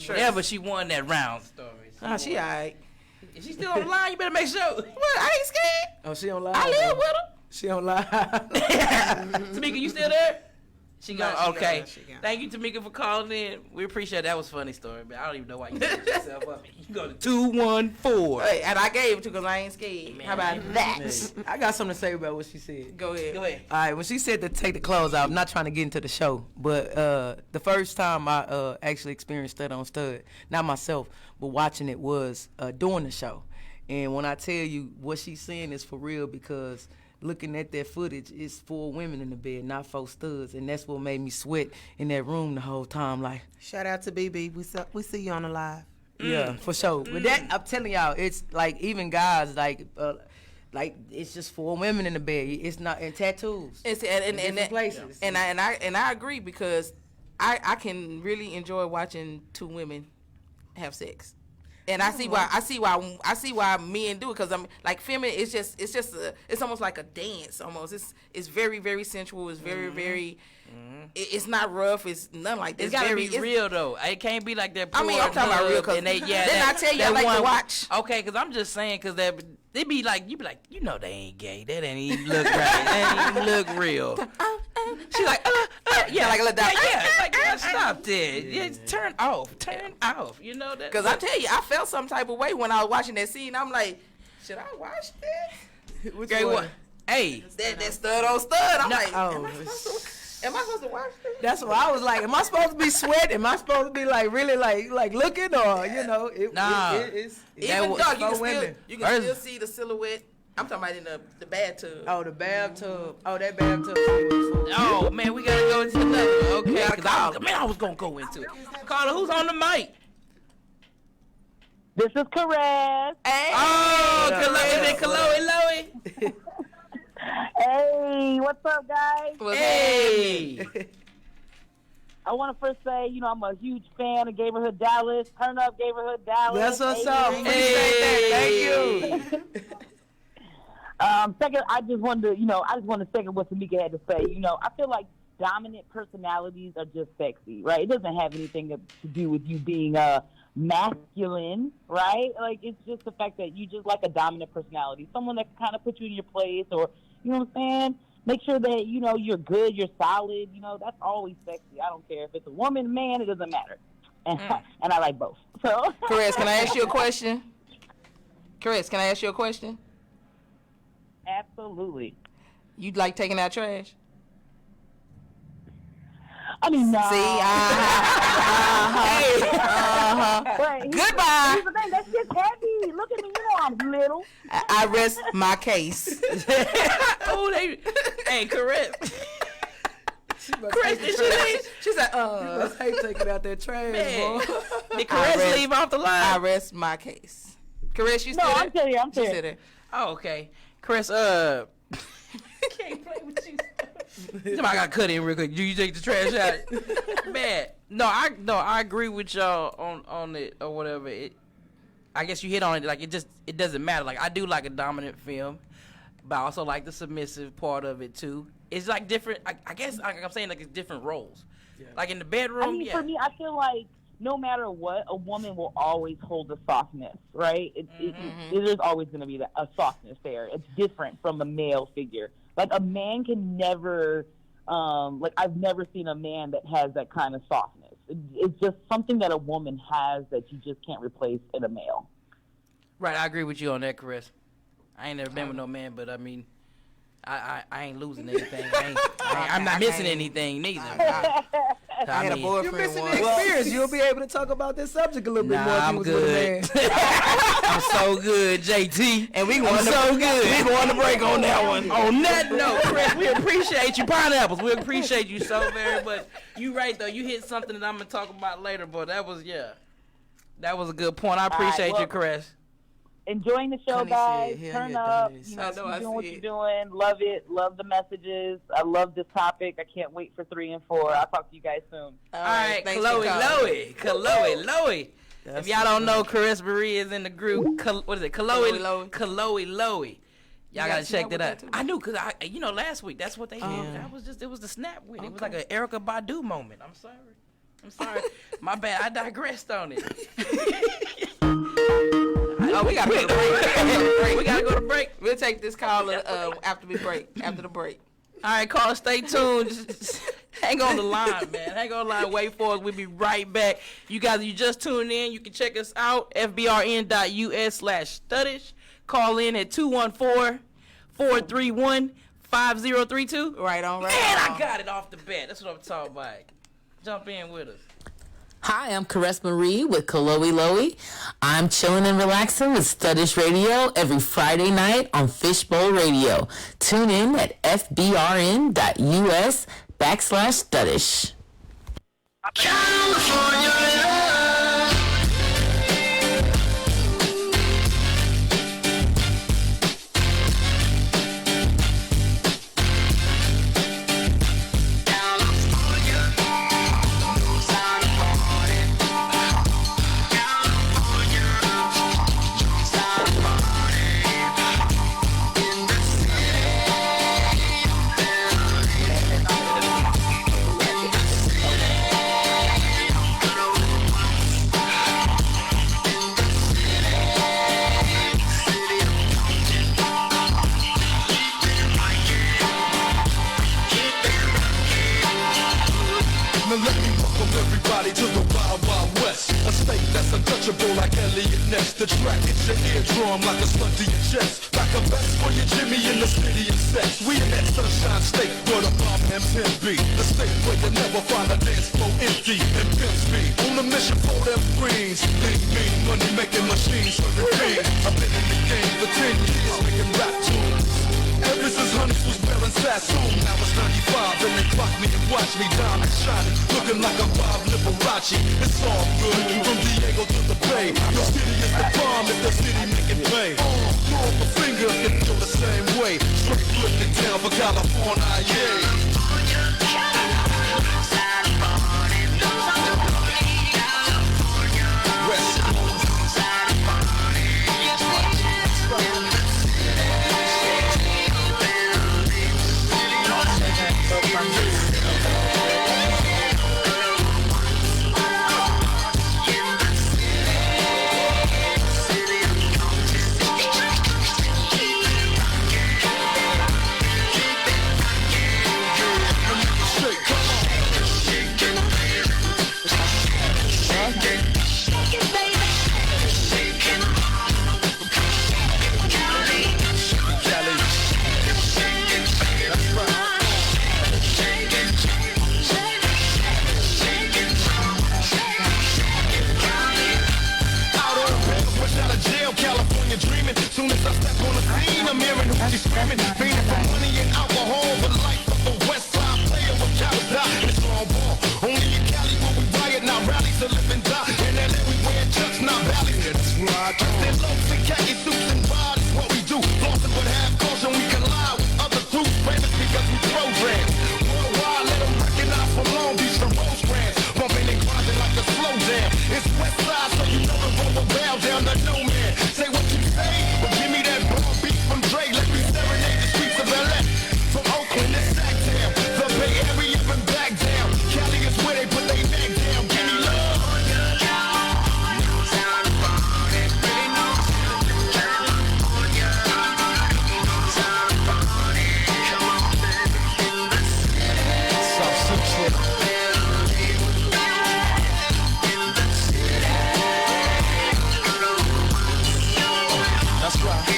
whatever, she won that round story. Oh, she alright. Is she still on the line? You better make sure. What? I ain't scared. Oh, she on live. I live with her. She on live. Tamika, you still there? She gone. Okay. She gone. Thank you, Tamika, for calling in. We appreciate it. That was a funny story, but I don't even know why you set yourself up. You go to 214. Hey, and I gave it to because I ain't scared. Man. How about that? I got something to say about what she said. Go ahead. All right, when she said to take the clothes off, I'm not trying to get into the show, but the first time I actually experienced stud on stud, not myself, but watching it was during the show. And when I tell you what she's saying is for real, because looking at that footage, it's 4 women in the bed, not 4 studs, and that's what made me sweat in that room the whole time. Like, shout out to BB, we see you on the live. Yeah, for sure. But that, I'm telling y'all, it's like even guys like it's just 4 women in the bed. It's not in tattoos. It's in places. And I agree, because I can really enjoy watching 2 women have sex. And I see why men do it, because I'm like feminine. It's almost like a dance. Almost it's very, very sensual. It's very very. It's not rough. It's nothing like that. It's gotta be real though. It can't be like that. I mean, I'm talking about real. Cause then I tell you, I like to watch. Okay, because I'm just saying, because they be like, you be like, you know, they ain't gay. That ain't even look right. That ain't even look real. She like, yeah, like a little like, girl, stop that. Yeah, turn off. You know that. Because I tell you, I felt some type of way when I was watching that scene. I'm like, should I watch this? Which one? Hey, that stud on stud. I'm like, am I supposed to watch this? That's what I was like. Am I supposed to be sweating? Am I supposed to be like really like looking, or you know? It's even dark. You can still see the silhouette. I'm talking about in the bathtub. Oh, the bathtub. Oh, that bathtub. Oh man, we gotta go into another one. Okay, I was gonna go into it. Carla, who's on the mic? This is Criss. Hey. Oh, Chloe. Hey, what's up, guys? Hey. I want to first say, you know, I'm a huge fan of Gayborhood Dallas. Turn up, Gayborhood Dallas. That's what's up. Hey, thank you. Second, I just wanted to second what Tamika had to say. You know, I feel like dominant personalities are just sexy, right? It doesn't have anything to do with you being masculine, right? Like, it's just the fact that you just like a dominant personality, someone that can kind of put you in your place, or, you know what I'm saying? Make sure that, you know, you're good, you're solid. You know, that's always sexy. I don't care if it's a woman, man, it doesn't matter. And I like both. So, Criss, can I ask you a question? Criss, can I ask you a question? Absolutely. You'd like taking out trash? I mean, no. See, Goodbye. Here's the thing, that's just heavy. Look at me, you know I'm little. I rest my case. Hey, Criss. Criss, did she leave? She's like, You must hate taking out that trash, boy. Did Criss leave off the line? I rest my case. Criss, you still No, there? I'm still here. She's still there. Oh, okay. Criss, can't play with you. Somebody got cut in real quick. You take the trash out. Man, I agree with y'all on it or whatever. I guess you hit on it. Like, it doesn't matter. Like, I do like a dominant film, but I also like the submissive part of it too. It's like different. I guess like I'm saying, like, it's different roles. Yeah. Like in the bedroom. I mean, for me, I feel like no matter what, a woman will always hold a softness, right? There's always going to be a softness there. It's different from a male figure. Like, a man can never, I've never seen a man that has that kind of softness. It's just something that a woman has that you just can't replace in a male. Right, I agree with you on that, Criss. I ain't never been with no man, but I mean, I ain't losing anything. I'm not missing anything neither. I had a boyfriend. You're missing the experience. You'll be able to talk about this subject a little bit more. I'm good. I'm so good, JT. And we going so good. We going to break on that one. On that note, Criss, we appreciate you, pineapples. We appreciate you so very much. You right though. You hit something that I'm gonna talk about later, but that was a good point. I appreciate you, Criss. Enjoying the show, guys. Turn up. You know, I doing what you're doing. Love it. Love the messages. I love this topic. I can't wait for 3 and 4. I'll talk to you guys soon. All right, Chloe. If y'all don't know, Criss Marie is in the group. What is it? Chloe. Y'all gotta check that out. I knew, cause last week that's what they did. It was the snap with it. It was like an Erykah Badu moment. I'm sorry. My bad. I digressed on it. We gotta go to break. We gotta go to break. We'll take this call after the break. All right, caller, stay tuned. Just hang on the line, man. Hang on the line. Wait for us. We'll be right back. You guys, you just tuned in. You can check us out, fbrn.us/studish. Call in at 214-431-5032. Right on. Man, I got it off the bat. That's what I'm talking about. Jump in with us. Hi, I'm Criss Marie with Chloe Loey. I'm chilling and relaxing with Studish Radio every Friday night on Fishbowl Radio. Tune in at fbrn.us/Studish. California. To the Wild Wild West, a state that's untouchable like Elliot Ness. The track hits your eardrum like a slug to your chest, like a vest for your Jimmy in the city of sex. We in that sunshine state where the bomb and pimp be, the state where you never find a dance floor empty and pimp speed. On a mission for them greens, mean money making machines serving pain. I've been in the game for 10 years making rap tunes. Ever since Honeys was wearing Sassoon, now it's 95 and they clock me and watch me diamond shining, looking like a Bob Liberace. It's all good, from Diego to the Bay. Your city is the bomb if the city make it pay. Throw up a finger if you feel the same way. Straight looking down for California, yeah. fresh out of jail, California dreaming. Soon as I step on the scene, I'm hearing hoochie screaming. Fiending for money and alcohol, the life of a West Side player with Cali and it's long ball. Only in Cali where we riot, not rallies to live and die. And then we wear chucks, not valleys. Yeah, that's right. There's loaves and khaki suits and ride is what we do. Flossing with half caution, we collide with other dudes. Famous because we program. Worldwide, let them recognize from Long Beach to Rosecrans. Bumping and grinding like a slow jam. It's West Side, so you know the road will bow down to no man. Say what you say, but give me that bomb beat from Dre. Let me serenade the streets of LA. From Oakland to Sacktown, the Bay Area and back down. Cali is where they put their neck down. Give me love. That's right.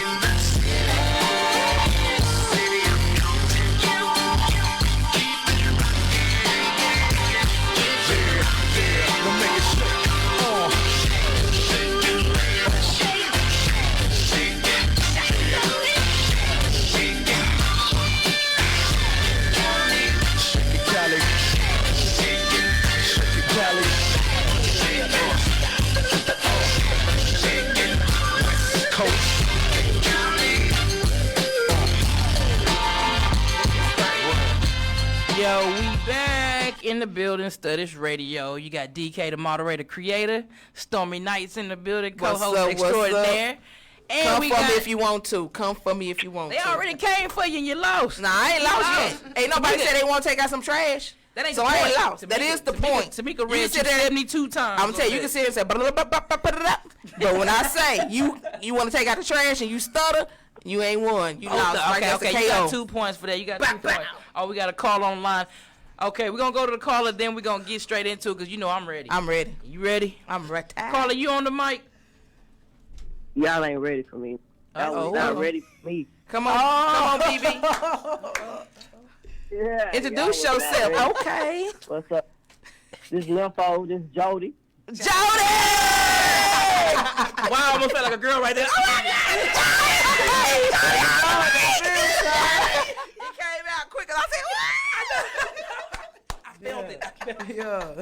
Yo, we back in the building, Studies Radio. You got DK, the moderator creator, Stormy Knights in the building, co-host extraordinaire. And Come we for got, me if you want to. Come for me if you want they to. already came for you and you lost. Nah, I ain't lost yet. Ain't nobody said they want to take out some trash. That ain't so the I point. ain't lost. That is the point. Tamika read you 72 times. I'm tell you, you can sit and say, but when I say you want to take out the trash and you stutter, you ain't won. You lost. Okay, you got 2 points for that. You got 2 points. Oh, we got a call online. Okay, we're going to go to the caller, then we're going to get straight into it because you know I'm ready. I'm ready. You ready? I'm ready. Caller, you on the mic? Y'all ain't ready for me. Y'all not ready for me. Come on. Come on, BB. Yeah. Introduce yourself. Okay. What's up? This Nympho, this Jody. Jody! Wow, I almost felt like a girl right there. Oh, my God! It came out quick and I said, what? I felt it. Yeah.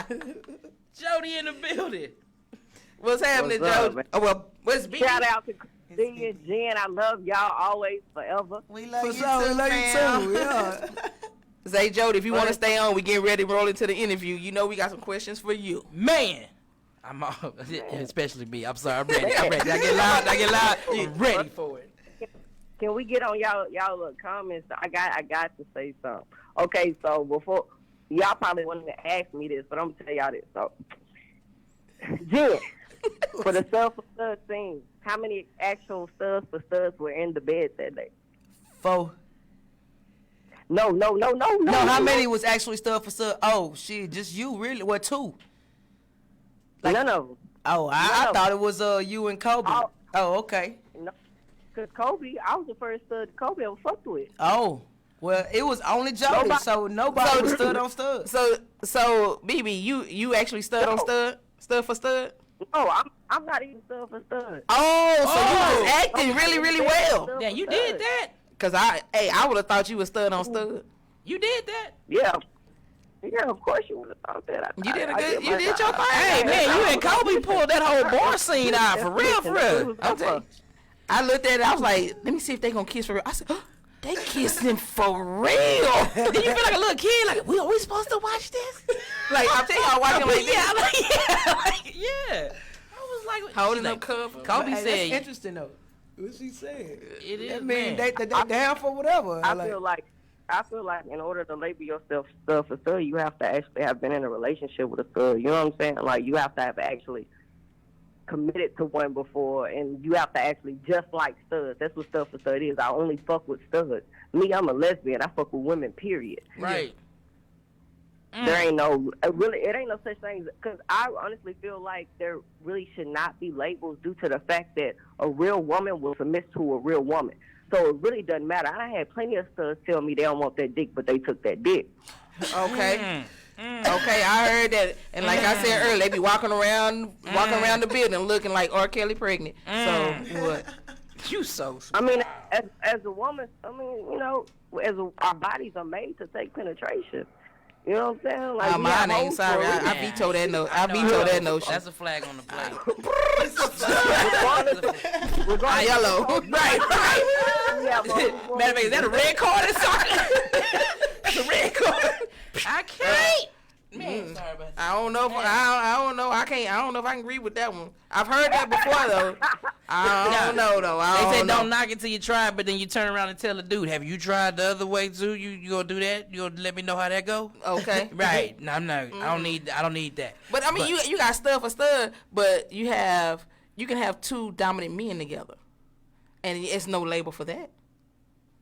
Jody in the building. What's happening, Jody? Man? Oh, well, what's BB? Shout out to Christine and Jen. I love y'all always, forever. We love you sure, too, we love you fam. too, yeah. Say, Jody, if you want to stay on, we getting ready to roll into the interview. You know we got some questions for you. Man. I'm all, especially me. I'm sorry. I'm ready. I get loud. I'm ready for it. Can we get on y'all comments? I got to say something. Okay, so before y'all probably wanted to ask me this, but I'm gonna tell y'all this. So, Jen, for the stud for stud scene, how many actual studs for studs were in the bed that day? 4. No. No, how many was actually stud for stud? Oh, shit, just you, really? What, 2? Like, none of them. Oh, I thought it was you and Kobe. Oh, okay. No, because Kobe, I was the first stud Kobe ever fucked with. Oh, well, it was only Jody, so nobody was stud on stud. So, BB, you actually stud on stud for stud? No, I'm not even stud for stud. Oh, so you was acting really well. Yeah, you did that. Cause I would have thought you was stud on stud. You did that. Yeah, of course you would have thought that. You did your thing. Hey man, you and Kobe pulled that whole bar scene out for real. I looked at it. I was like, let me see if they gonna kiss for real. I said, oh, they kissing for real. Then you feel like a little kid, like we supposed to watch this? Like I'm telling y'all, watching like this. Yeah. I was like, holding up cover. Kobe said, that's interesting though. What she said? It is. I mean, they down for whatever. I feel like in order to label yourself stud for stud, you have to actually have been in a relationship with a stud. You know what I'm saying? Like you have to have actually committed to one before, and you have to actually just like studs. That's what stud for stud is. I only fuck with studs. Me, I'm a lesbian. I fuck with women. Period. Right. There ain't no it ain't no such thing, because I honestly feel like there really should not be labels due to the fact that a real woman will submit to a real woman. So it really doesn't matter. I had plenty of studs tell me they don't want that dick, but they took that dick. Okay. Okay, I heard that, and like I said earlier, they be walking around the building looking like R. Kelly pregnant. So what? You so. I mean, as a woman, our bodies are made to take penetration. You know what I'm saying? Like, mine ain't. Sorry, I veto that note. I veto that notion. That's a flag on the plate. Regardless, yellow. Right. Matter of fact, is that a red card or something? That's a red card. I can't. Man, sorry about that. I don't know. I don't know. I don't know if I can agree with that one. I've heard that before though. I don't know though. They say don't knock it till you try it, but then you turn around and tell the dude, "Have you tried the other way too? You gonna do that? You gonna let me know how that go?" Okay. Right. No, I'm not. I don't need that. But I mean, you got stud for stud, but you can have two dominant men together, and it's no label for that.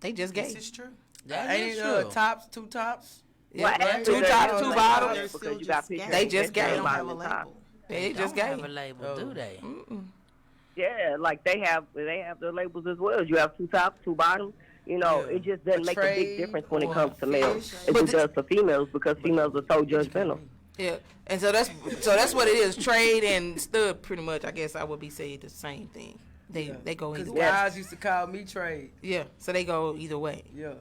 They just gay. This is true. That is true. Two tops. Yeah, Well, two tops, two bottoms. Because you got pictures. They just gay. They don't have a label. They just don't gay. have a label, do they? Yeah, like they have their labels as well. You have two tops, two bottoms. You know, it just doesn't make a big difference when it comes to males. It just does for females because females are so judgmental. Yeah, and so that's what it is. Trade and stud, pretty much. I guess I would be saying the same thing. They go either way. Guys used to call me Trade. Yeah, so they go either way. Yeah.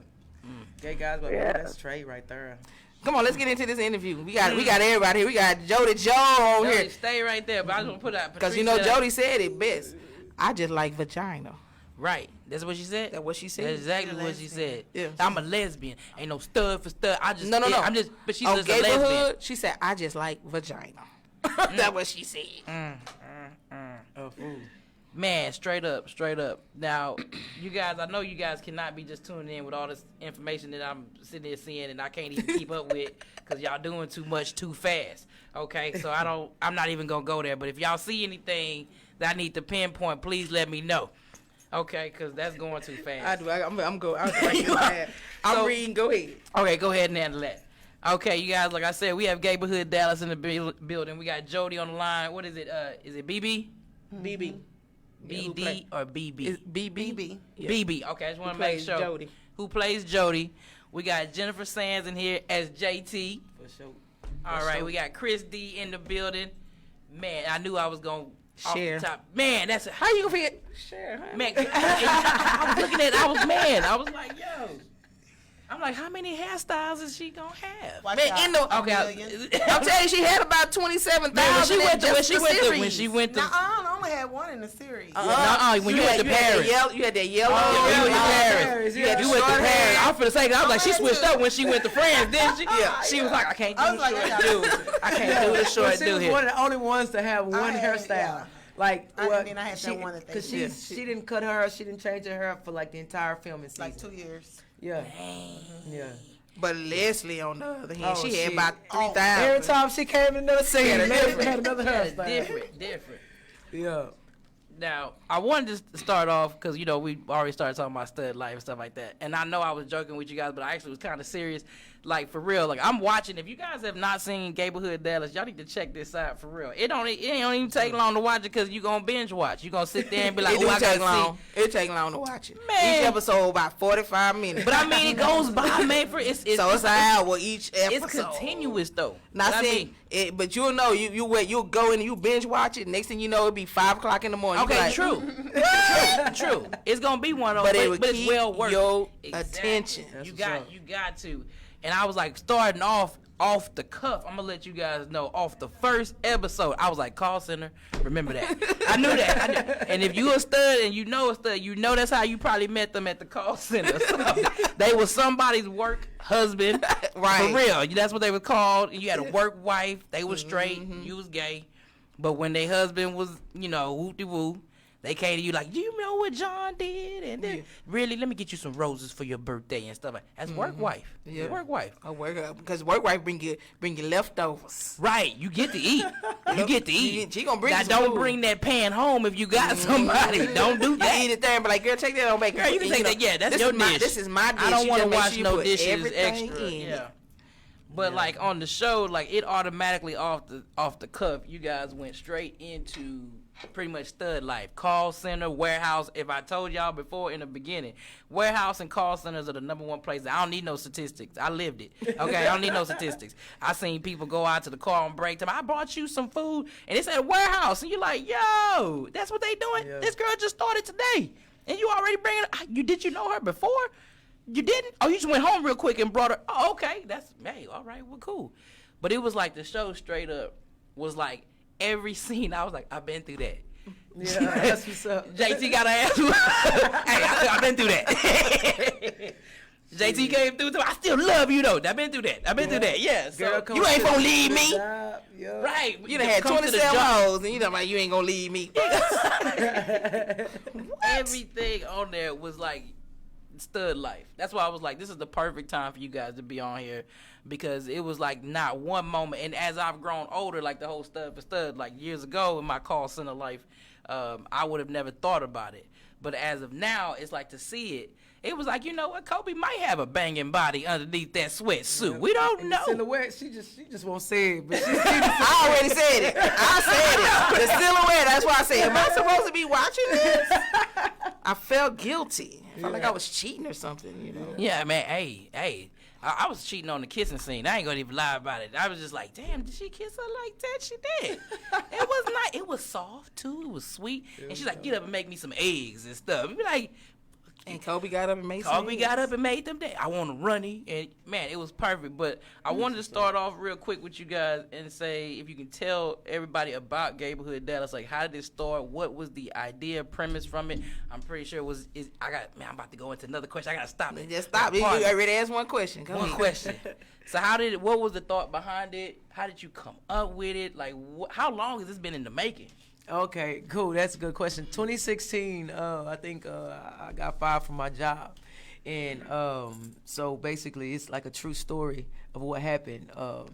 Gay guys, but that's Trade right there. Come on, let's get into this interview. We got everybody here. We got Jody Joe on here. Stay right there, but I just want to put out because you know Jody said it best. I just like vagina. Right. That's what she said. That's what she said. That's exactly what she said. Yeah. I'm a lesbian. Ain't no stud for stud. I just no. I'm just. But she's on just a lesbian. Gayborhood, she said I just like vagina. That's what she said. Man, straight up. Now, you guys, I know you guys cannot be just tuning in with all this information that I'm sitting there seeing and I can't even keep up with because y'all doing too much too fast. Okay, so I'm not even gonna go there. But if y'all see anything that I need to pinpoint, please let me know. Okay, because that's going too fast. I do. I'm going. I'm reading. Go ahead. Okay, go ahead and handle that. Okay, you guys, like I said, we have Gayborhood Dallas in the building. We got Jody on the line. What is it? Is it BB? BB. BD or BB? It's BB. Yeah. BB. Okay, I just want to make sure. Jody. Who plays Jody? We got Jennifer Sands in here as JT. For sure. All right, we got Criss D in the building. Man, I knew I was going to Cher. off the top. Man, that's how you gonna forget? Cher. Man, I was looking at it. I was mad. I was like, yo. I'm like, how many hairstyles is she gonna have? I'm telling you, she had about 27,000. When she went to I only had one in the series. When you went to Paris. You had that yellow. You went to Paris. You went to Paris. I was finna say, I was like, she switched up when she went to France, didn't she? Yeah. She was like, I can't do the short do. I can't do the short do here. She was one of the only ones to have one hairstyle. Yeah. Like, I had that one. Because she didn't cut her hair, she didn't change her hair for like the entire filming season. Like 2 years. Yeah. Yeah. But Leslie, on the other hand, she had shit. about 3,000. Every time she came in another scene, had another hairstyle. Different. Yeah. Now, I wanted to start off because, you know, we already started talking about stud life and stuff like that. And I know I was joking with you guys, but I actually was kind of serious. Like, for real. Like, I'm watching. If you guys have not seen Gayborhood Dallas, y'all need to check this out for real. It don't even take long to watch it because you're going to binge watch. You're going to sit there and be like, I got to see. It take long to watch it. Man. Each episode about 45 minutes. But, I mean, it goes by, man. It's an hour each episode. It's continuous, though. Not saying it, but you'll know. You'll go in and you binge watch it. Next thing you know, it'll be 5 o'clock in the morning. Okay, like, true. True. It's going to be one of those, but it's well worth your exactly. attention. You got to. And I was like, starting off the cuff, I'm going to let you guys know, off the first episode, I was like, call center, remember that. I knew that. And if you a stud and you know a stud, you know that's how you probably met them at the call center. So they was somebody's work husband. Right. For real. That's what they were called. You had a work wife. They was straight. You was gay. But when their husband was, whoop-de-woo, they came to you like, do you know what John did? And then, really, let me get you some roses for your birthday and stuff. That's work wife. Yeah. Work wife. Because work wife bring you leftovers. Right. You get to eat. You get to eat. She gonna bring now, some don't food. bring that pan home if you got somebody. Don't do that. You eat it there and be like, girl, take that on back. Girl, you can take that. Yeah, that's your dish. This is my dish. I don't want to watch sure no dishes everything extra. in. Yeah. But like on the show, like it automatically off the cuff, you guys went straight into pretty much stud life. Call center, warehouse. If I told y'all before in the beginning, warehouse and call centers are the number one places. I don't need no statistics. I lived it. Okay, I don't need no statistics. I seen people go out to the car on break time. I brought you some food, and it's at a warehouse, and you're like, yo, that's what they doing? Yeah. This girl just started today, and you already bringing her. Did you know her before? You didn't? Oh, you just went home real quick and brought her. Oh, okay. Hey, all right, well, cool. But it was like the show straight up was like every scene. I was like, I've been through that. Yeah, that's what's up. JT got to ask. Hey, I've been through that. JT came through too. I still love you though. I've been through that. Yeah. So you ain't gonna leave me. Right. You done had 27 hoes and you know like you ain't gonna leave me. Everything on there was like stud life. That's why I was like, this is the perfect time for you guys to be on here, because it was like not one moment. And as I've grown older, like the whole stud for stud, like years ago in my call center life, I would have never thought about it. But as of now, it's like to see it. It was like, you know what, Kobe might have a banging body underneath that sweatsuit. We don't know. The silhouette, she just won't say it. But I already said it. I said it. The silhouette. That's why I said, am I supposed to be watching this? I felt guilty. I felt like I was cheating or something, you know. Yeah, man. Hey. I was cheating on the kissing scene. I ain't gonna even lie about it. I was just like, damn, did she kiss her like that? She did. It was nice. It was soft too. It was sweet. And she's like, get up and make me some eggs and stuff. Be like. And Kobe got up and made them. I want to runny, and man, it was perfect. But I wanted to start off real quick with you guys and say, if you can tell everybody about Gayborhood Dallas, like how did it start? What was the idea, premise from it? I'm pretty sure it was. I'm about to go into another question. I gotta stop it. Just stop. You already asked one question. One question. So what was the thought behind it? How did you come up with it? Like, how long has this been in the making? Okay, cool. That's a good question. 2016, I think I got fired from my job. And so basically it's like a true story of what happened. A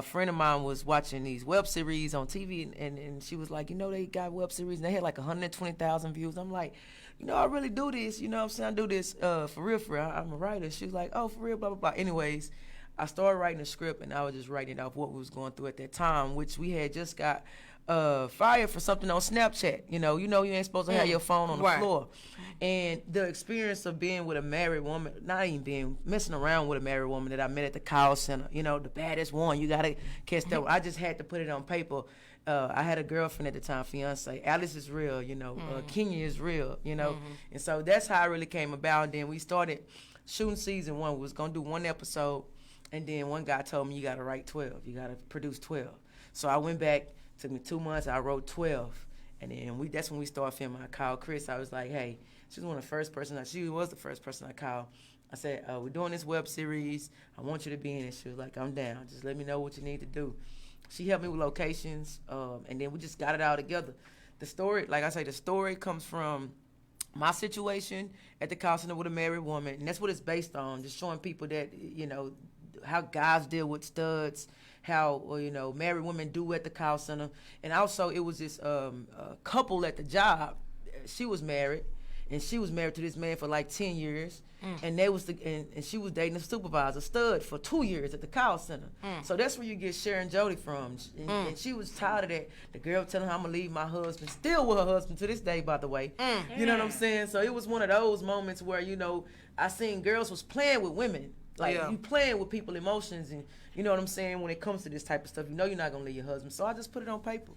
friend of mine was watching these web series on TV, and she was like, you know, they got web series, and they had like 120,000 views. I'm like, you know, I really do this. You know what I'm saying? I do this for real. I'm a writer. She was like, oh, for real, blah, blah, blah. Anyways, I started writing a script, and I was just writing off what we was going through at that time, which we had just got fired for something on Snapchat. You know you ain't supposed to have your phone on the floor. And the experience of being with a married woman, messing around with a married woman that I met at the call center, you know, the baddest one, you gotta catch that one. I just had to put it on paper. I had a girlfriend at the time, fiance. Alice is real, you know. Kenya is real, you know. And so that's how it really came about. And then we started shooting season 1. We was gonna do 1 episode, and then one guy told me, you gotta write 12. You gotta produce 12. So I went back. Took me 2 months. I wrote 12, and then that's when we started filming. I called Criss. I was like, "Hey," she was the first person I called. I said, "We're doing this web series. I want you to be in it." She was like, "I'm down. Just let me know what you need to do." She helped me with locations, and then we just got it all together. The story, like I say, the story comes from my situation at the call center with a married woman, and that's what it's based on. Just showing people that, you know, how guys deal with studs, how married women do at the call center. And also it was this couple at the job. She was married, and she was married to this man for like 10 years. And and she was dating a supervisor, stud, for 2 years at the call center. So that's where you get Cher and Jody from. And she was tired of that. The girl telling her, I'm gonna leave my husband, still with her husband to this day, by the way. You know what I'm saying? So it was one of those moments where, you know, I seen girls was playing with women. Like, you playing with people's emotions, and you know what I'm saying, when it comes to this type of stuff, you know you're not going to leave your husband. So I just put it on paper.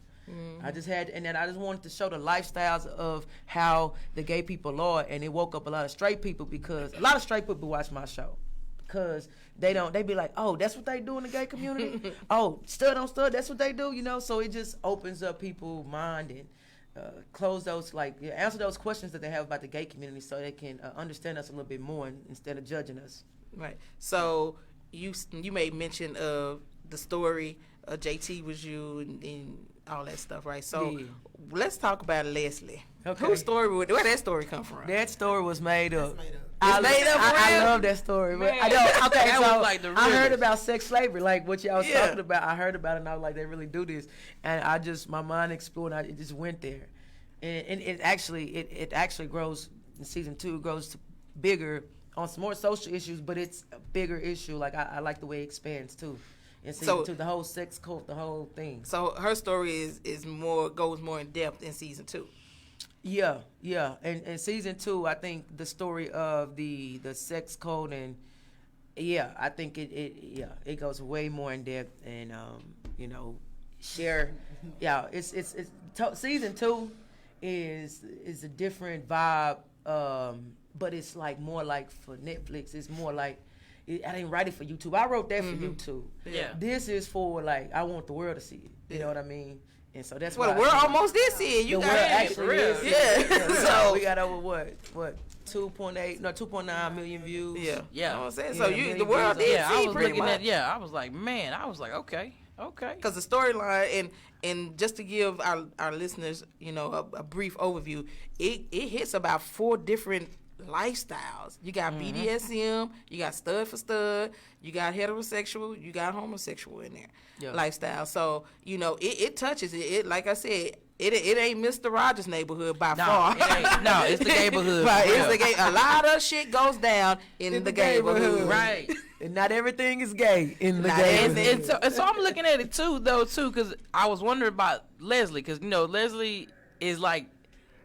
I just wanted to show the lifestyles of how the gay people are, and it woke up a lot of straight people, because a lot of straight people watch my show. Because they be like, oh, that's what they do in the gay community? Oh, stud on stud, that's what they do, you know? So it just opens up people's mind and answer those questions that they have about the gay community, so they can understand us a little bit more instead of judging us. Right. So you made mention of the story. JT was you and all that stuff, right? So let's talk about Leslie. Okay. Where that story come from? That story was made up. I love that story. But I heard about sex slavery, like what y'all was talking about. I heard about it, and I was like, they really do this. And my mind explored, and it just went there. And it actually grows in season 2. It grows to bigger on some more social issues, but it's a bigger issue. Like I like the way it expands too. in season 2. The whole sex cult, the whole thing. So her story goes more in depth in season 2. Yeah. And season 2, I think the story of the sex code and I think it goes way more in depth and Cher. Yeah, it's season 2 is a different vibe, but it's like more like for Netflix. It's more like I didn't write it for YouTube. I wrote that for YouTube. Yeah. This is for like I want the world to see it. You know what I mean? And so that's well, the world almost did see it. You got it for real. Yeah. So we got over what 2.9 million views. Yeah. Yeah. You know what I'm saying? So the world did see pretty much. I was like, man, okay. Because the storyline and just to give our listeners, a brief overview, it hits about 4 different lifestyles. You got BDSM, you got stud for stud, you got heterosexual, you got homosexual in there lifestyle. So it touches it. Like I said, it ain't Mr. Rogers' neighborhood by far. No, it's the Gayborhood. A lot of shit goes down in the Gayborhood. Right. And not everything is gay in the Gayborhood. And so I'm looking at it too, because I was wondering about Leslie, because Leslie is like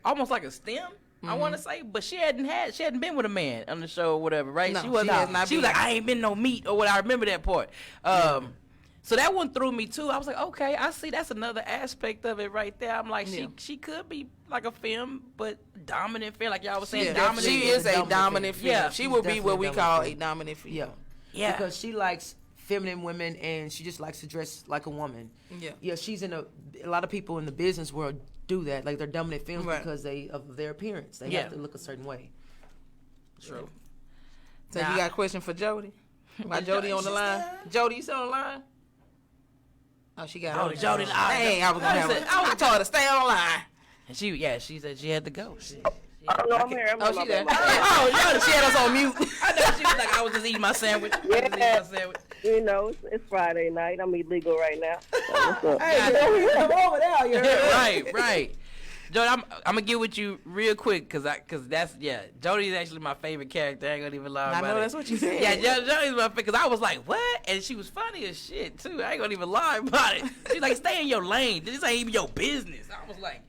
almost like a STEM. I want to say, but she hadn't been with a man on the show or whatever, right? No, she was like, I ain't been no meat or what. I remember that part. So that one threw me too. I was like, okay, I see. That's another aspect of it right there. I'm like, she could be like a femme, but dominant femme, like y'all was saying. Dominant. She is a dominant femme. Yeah, she will be what we call a dominant femme. Yeah, because she likes feminine women and she just likes to dress like a woman. Yeah. She's in a lot of people in the business world do that. Like they're dominant femmes because of their appearance. They have to look a certain way. True. So you got a question for Jody? Why Jody on the line? Jody, you still on the line? Oh, she got Jody. Dang, I told her to stay on the line. And she said she had to go. Oh, no, I'm here. She there. She had us on mute. I know she was like, I was just eating my sandwich. It's Friday night. I'm illegal right now. So what's up? Hey, come over there. Right. Jody, I'm gonna get with you real quick because that's Jody is actually my favorite character. I ain't gonna even lie about it. I know that's what you said. Yeah, Jody's my favorite because I was like, what? And she was funny as shit too. I ain't gonna even lie about it. She's like, stay in your lane. This ain't even your business. I was like,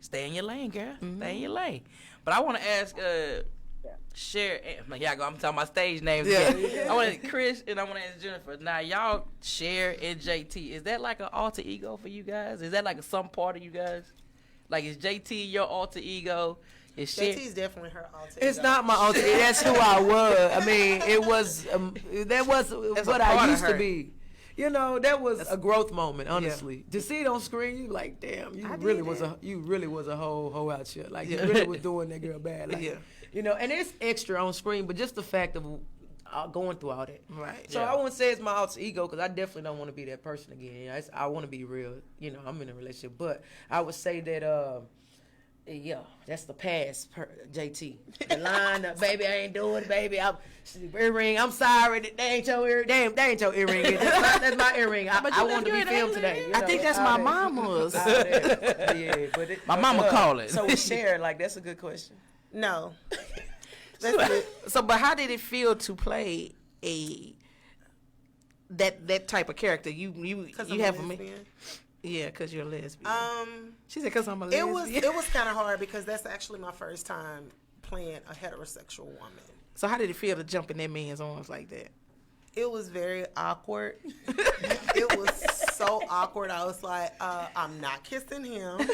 stay in your lane, girl. Stay in your lane. But I want to ask Cher. I'm talking about stage names again. I want Criss and I want to ask Jennifer. Now, y'all, Cher and JT, is that like an alter ego for you guys? Is that like some part of you guys? Like, is JT your alter ego? Is Cher? JT's definitely her alter ego. It's not my alter ego. That's who I was. I mean, that was what I used to be. That was a growth moment, honestly. To see it on screen, you like, damn, you really was a hoe out here. Like, you really was doing that girl bad. Like, and it's extra on screen, but just the fact of going through all that. Right. So I wouldn't say it's my alter ego because I definitely don't want to be that person again. I want to be real. I'm in a relationship, but I would say that. That's the past, JT. The line, baby, I ain't doing it, baby. Earring, I'm sorry, that ain't your earring. Damn, that ain't your earring. That's my earring. I want to be filmed today. I think that's my mama's. My mama call it. So Cher, that's a good question. No. But how did it feel to play that type of character? You have a yeah, because you're a lesbian. She said because I'm a lesbian. It was kind of hard because that's actually my first time playing a heterosexual woman. So how did it feel to jump in that man's arms like that? It was very awkward. It was so awkward. I was like, I'm not kissing him.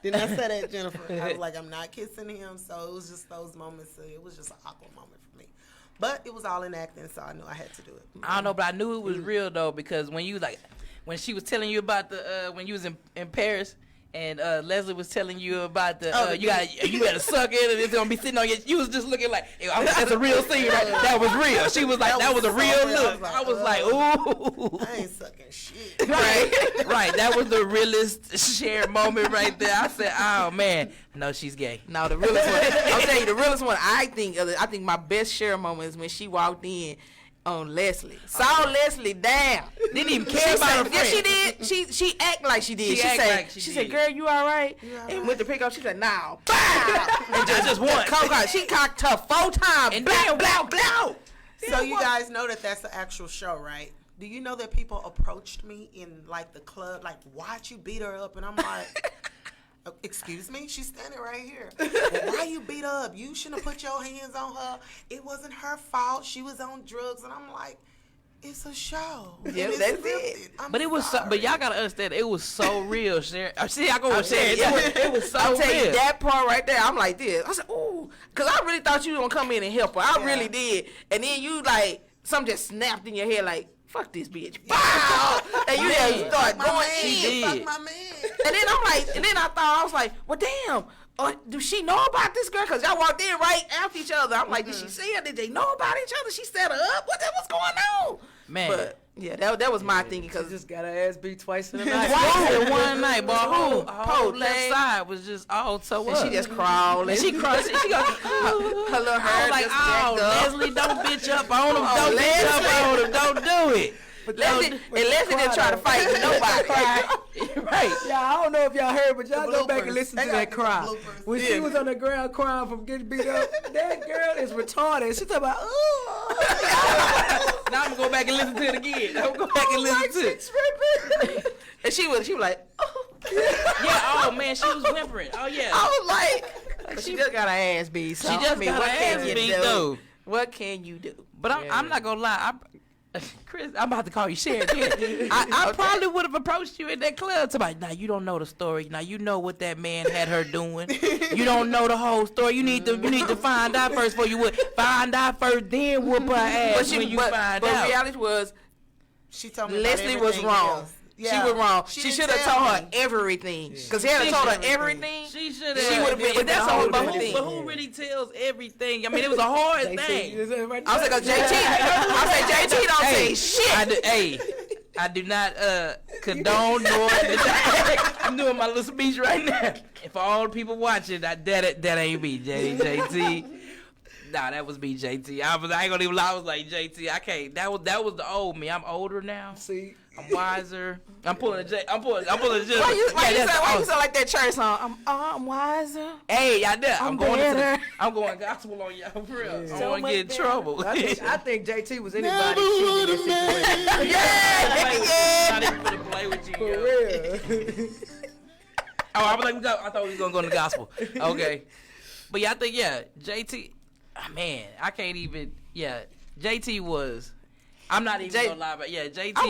Didn't I say that, Jennifer? I was like, I'm not kissing him. So it was just those moments. It was just an awkward moment for me. But it was all in acting, so I knew I had to do it. I don't know, but I knew it was real though because when she was telling you about when you was in Paris and Leslie was telling you about you gotta suck it and it's gonna be sitting on you was just looking like that's a real scene, right? That was real. She was like that was a real look. I was like, ooh, I ain't sucking shit. Right. That was the realest Cher moment right there. I said, oh man, no, she's gay. No, the realest one. I'll tell you the realest one. I think my best Cher moment is when she walked in on Leslie. Saw Leslie down. Didn't even care about her friend. Yes, she did. She acted like she did. She said, girl, you all right? And went to pick up. She said, nah. Bow. And just one. She cocked her 4 times. And blah, blah, blah. So you guys know that's the actual show, right? Do you know that people approached me in like the club, like, why'd you beat her up? And I'm like, excuse me? She's standing right here. Well, why you beat her up? You shouldn't have put your hands on her. It wasn't her fault. She was on drugs. And I'm like, it's a show. Yeah, that's it. But it was so, but y'all gotta understand, it was so real, Cher. See, I go with Cher. It It was so I'm telling you, real. that part right there, I'm like this. I said, ooh, because I really thought you were going to come in and help her. I really did. And then you, like, something just snapped in your head, like, fuck this bitch. Bow! And you just start going in. Fuck my man. And then I'm like, and then I was like, well, damn. Do she know about this girl? Because y'all walked in right after each other. I'm like, did she see her? Did they know about each other? She set her up? What's going on? Man. But, yeah, that was my thinking. Because just got her ass beat twice in a night. Twice in one night, boy. Whole left leg. side was just all toe And up. she just crawled. And she crawled. She goes, her little I hair was like, just jacked up. Leslie, don't bitch up on him. Oh, Don't bitch up on him. Don't do it. Leslie didn't try to fight with nobody. Right. Yeah, I don't know if y'all heard, but y'all go back and listen to that cry. bloopers. When she was on the ground crying from getting beat up, that girl is retarded. She talking about, ooh. Now I'm gonna go back and listen to it again. I'm gonna go back and listen to it. And she was like, oh. Yeah, oh man, she was whimpering. Oh yeah. I was like, she just got her ass beat. So, She just got what her can ass you beat do? though. What can you do? But I'm not gonna lie. Criss, I'm about to call you Cher again. I probably would have approached you in that club. Somebody, now you don't know the story. Now you know what that man had her doing. You don't know the whole story. You need to find out first before you would find out first, then whoop her ass when you find out. But reality was, She told me Leslie about was everything wrong. else. She was wrong. She didn't should have tell told her me. everything. Because he had told her everything. She should have. She would have been. But that's the all. whole But thing. who really tells everything? I mean, it was a hard thing. I was like, JT don't say shit. I do not condone nor I'm doing my little speech right now. And for all the people watching, that ain't me, JT. Nah, that was me, JT. I ain't gonna even lie. I was like, JT, I can't. That was the old me. I'm older now. See, I'm wiser. I'm pulling a J. I'm pulling a J. Why you sound like that church song? I'm wiser. Hey, I did. I'm going gospel on y'all for real. Yeah. I don't want to get in trouble. I think JT was anybody shit in that situation. Yeah. Not even gonna play with you. For real. Oh, I was like, I thought we was gonna go in the gospel. Okay, but yeah, I think JT. Man, I can't even. Yeah, JT was. I'm not even gonna lie, but JT. I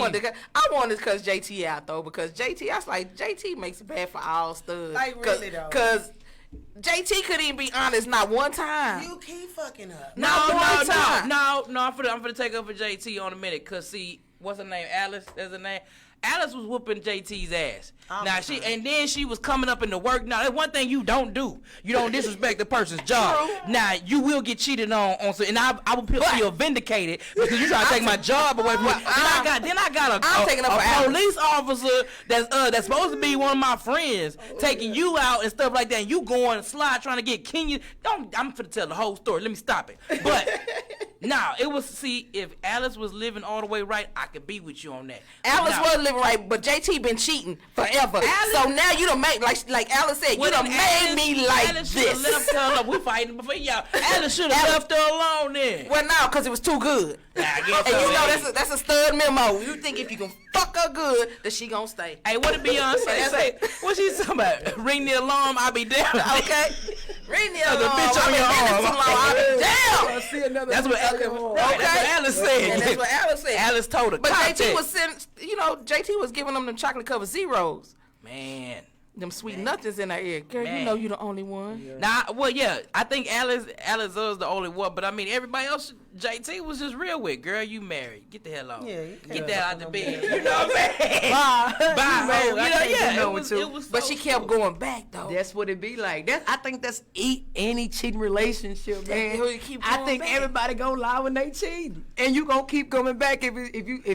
wanted to cuss JT out though, because JT, I was like, JT makes it bad for all studs. Like really though. Because JT couldn't even be honest not one time. You keep fucking up. No, I'm finna take up for JT on a minute, cause see, what's her name? Alice. That's her name. Alice was whooping JT's ass. Now she was coming up into work. Now that's one thing you don't do. You don't disrespect the person's job. True. Now you will get cheated on and I will feel vindicated because you try to take my job away from me. Then I got a police officer that's supposed to be one of my friends taking you out and stuff like that. And you going and slide trying to get Kenya. I'm finna tell the whole story. Let me stop it. But now it was if Alice was living all the way right, I could be with you on that. Alice was living right, but JT been cheating forever. So now you done make like Alice said, you done made me like Alice this. Left her alone. We fighting before y'all. Alice should have left her alone then. Well, no, because it was too good. I guess and you know that's a stud memo. You think if you can fuck her good, that she gonna stay. Hey, what did Beyonce say? What she talking about? Ring the alarm, I'll be down. Okay. Ring the alarm. The bitch on your arm. I'll be down. See another that's what Alice said. And that's what Alice said. Alice told her. But JT was JT was giving them chocolate covered zeros. Man. Them sweet nothings in her ear. Girl, you know you the only one. Yeah. Nah, I think Alice was the only one, but I mean everybody else JT was just real with. Girl, you married. Get the hell on. Yeah, get that out the bed. You know what I'm saying? Bye. It was but she kept going back though. That's what it be like. I think that's any cheating relationship, man. I think everybody gonna lie when they cheat, and you gonna keep coming back if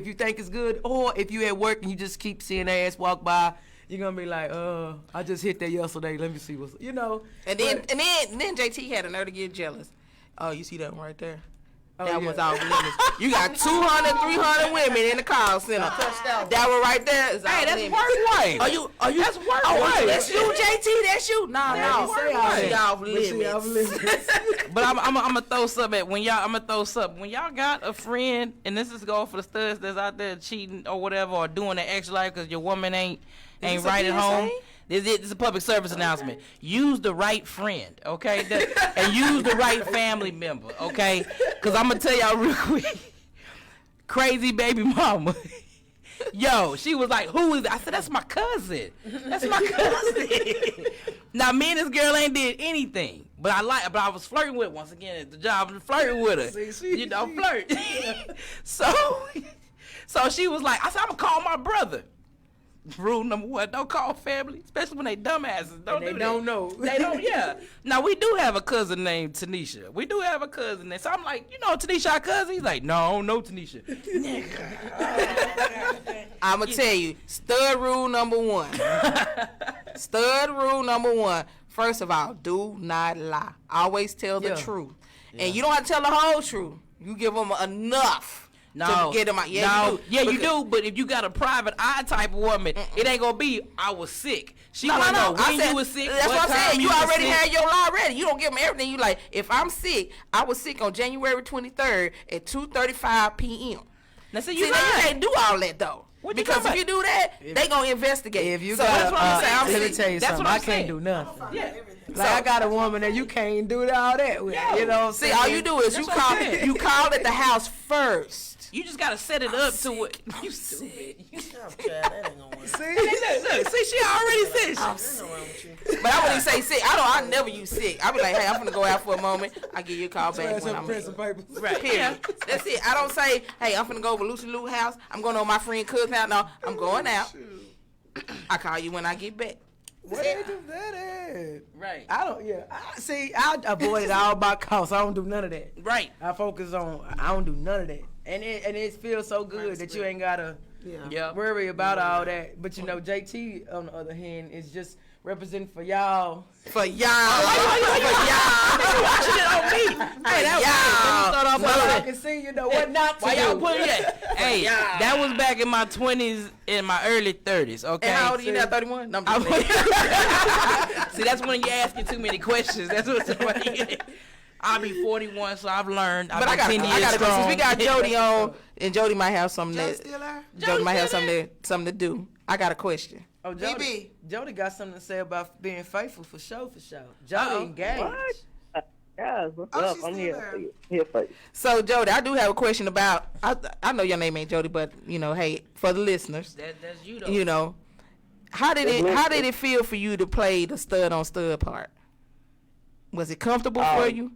you think it's good, or if you at work and you just keep seeing their ass walk by. You're gonna be like, I just hit that yesterday. Let me see And then JT had a nerve to get jealous. Oh, you see that one right there? That was off limits. You got 200, 300 women in the call center. That one right there is off limits. Hey, that's work wife. Are you? That's work wife. That's you, JT. That's you. No. She off limits. But I'm gonna throw something at when y'all got a friend, and this is going for the studs that's out there cheating or whatever, or doing the extra life because your woman ain't right at home. This is a public service announcement. Use the right friend, okay? And use the right family member, okay? Because I'm going to tell y'all real quick. Crazy baby mama. Yo, she was like, who is it? I said, that's my cousin. That's my cousin. Now, me and this girl ain't did anything. But I was flirting with her. Once again, at the job, I was flirting with her. Flirt. So she was like, I said, I'm going to call my brother. Rule number 1, don't call family, especially when they dumbasses. They don't know. They don't, yeah. Now, we do have a cousin named Tanisha. We do have a cousin. So I'm like, you know Tanisha, our cousin? He's like, no, I don't know Tanisha. I'm going to tell you, stud rule number 1. Stud rule number 1. First of all, do not lie. Always tell the truth. Yeah. And you don't have to tell the whole truth. You give them enough. No, to get them out. You do. But if you got a private eye type of woman, it ain't gonna be I was sick. She wanna know when you was sick. That's what I'm saying. You already had your lie ready. You don't give them everything. You like, if I'm sick, I was sick on January 23rd at 2:35 p.m. Now see, you can't do all that though. Because if you do that, they gonna investigate. If you got, let me tell you something. I can't do nothing. Yeah. Like I got a woman that you can't do all that with. You know. See, all you do is you call at the house first. You just gotta set it up to what you stupid. That ain't gonna work. See, she already said. But I wouldn't say sick. I never use sick. I be like, hey, I'm gonna go out for a moment. I give you a call back when I'm right. Period. That's it. I don't say, hey, I'm gonna go over Lucy Lou's house. I'm going over my friend cousin's house. No, I'm going out. I call you when I get back. What they do that at? Right. I don't. Yeah. I avoid it all by cost. I don't do none of that. Right. I focus on. I don't do none of that. And it feels so good that you ain't gotta worry about all that. But you know, JT on the other hand is just representing for y'all. For y'all. Watching it on me. Hey, that was I can see you know what not to Why do. y'all put it at? Hey, that was back in my 20s, in my early 30s. Okay. And how old are you now? 31? No, see, that's when you asking too many questions. That's what somebody. I'll be 41, so I've learned. But I got to go. Since we got Jody on, and Jody might have something Jody might have something to do. I got a question. Oh, Jody got something to say about being faithful for sure. Jody engaged. What? Guys, what's up? I'm here for you. So, Jody, I do have a question about. I know your name ain't Jody, but you know, hey, for the listeners, that's you though. You know, how did it feel for you to play the stud on stud part? Was it comfortable for you?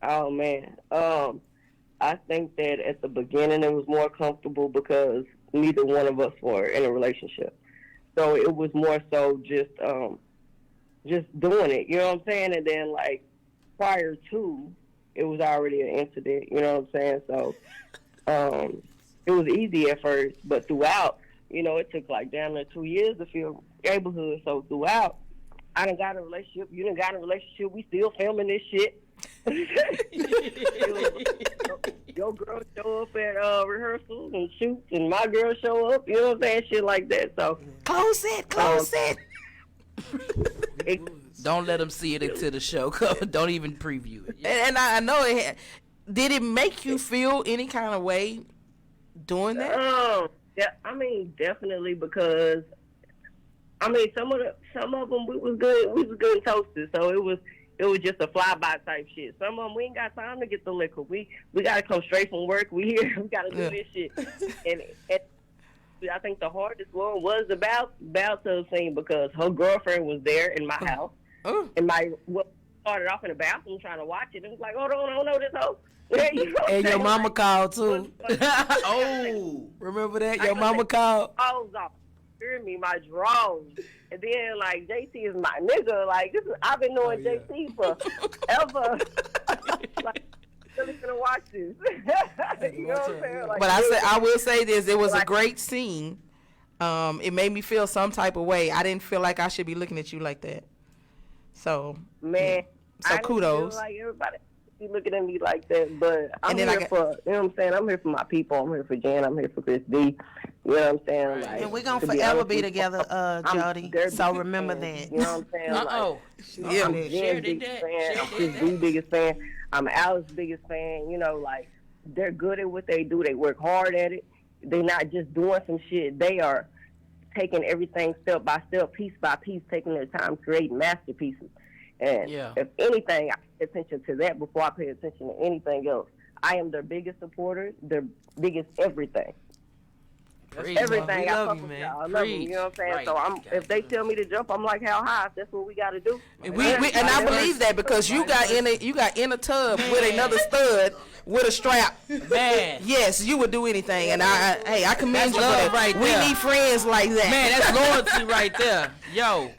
Oh man, I think that at the beginning it was more comfortable because neither one of us were in a relationship, so it was more so just doing it. You know what I'm saying? And then like prior to, it was already an incident. You know what I'm saying? So it was easy at first, but throughout, you know, it took like damn near 2 years to feel Gayborhood. So throughout, I done got in a relationship. You done got in a relationship. We still filming this shit. Your girl show up at rehearsals and shoots, and my girl show up. You know what I'm saying? Shit like that. So close it. Don't let them see it until the show. Don't even preview it. And I know it. Did it make you feel any kind of way doing that? Yeah, I mean, definitely, because I mean, some of them we was good and toasted, so it was just a flyby type shit. Some of them we ain't got time to get the liquor. We gotta come straight from work. We here. We gotta do this shit. And I think the hardest one was about to scene because her girlfriend was there in my house, and started off in the bathroom trying to watch it. And was like, hold on, I don't know this hoe. And your mama called too. Oh, remember that? Your mama called. Clothes off. Hear me, my drawers. And then, like, JT is my nigga. Like, I've been knowing JT forever. Like, really gonna watch this. You know what I'm saying? Like, but I will say this: it was a great scene. It made me feel some type of way. I didn't feel like I should be looking at you like that. So, man, so kudos. Feel like everybody. be looking at me like that, but I'm here for, you know what I'm saying? I'm here for my people. I'm here for Jen. I'm here for Criss D. You know what I'm saying? Like, and we're going to forever be together, Jody. So remember that. You know what I'm saying? I'm Jen's biggest fan. I'm Criss D's biggest fan. I'm Alex's biggest fan. You know, like, they're good at what they do. They work hard at it. They're not just doing some shit. They are taking everything step by step, piece by piece, taking their time creating masterpieces. And if anything, I pay attention to that before I pay attention to anything else. I am their biggest supporter, their biggest everything. Everything. I love you, man. I love them, you know what I'm saying? Right. So if they tell me to jump, I'm like, how high? That's what we got to do. And I believe that because you got in a tub with another stud with a strap. Man. Yes, you would do anything. And I commend you for that. Right we there. need friends like that. Man, that's loyalty right there. Yo.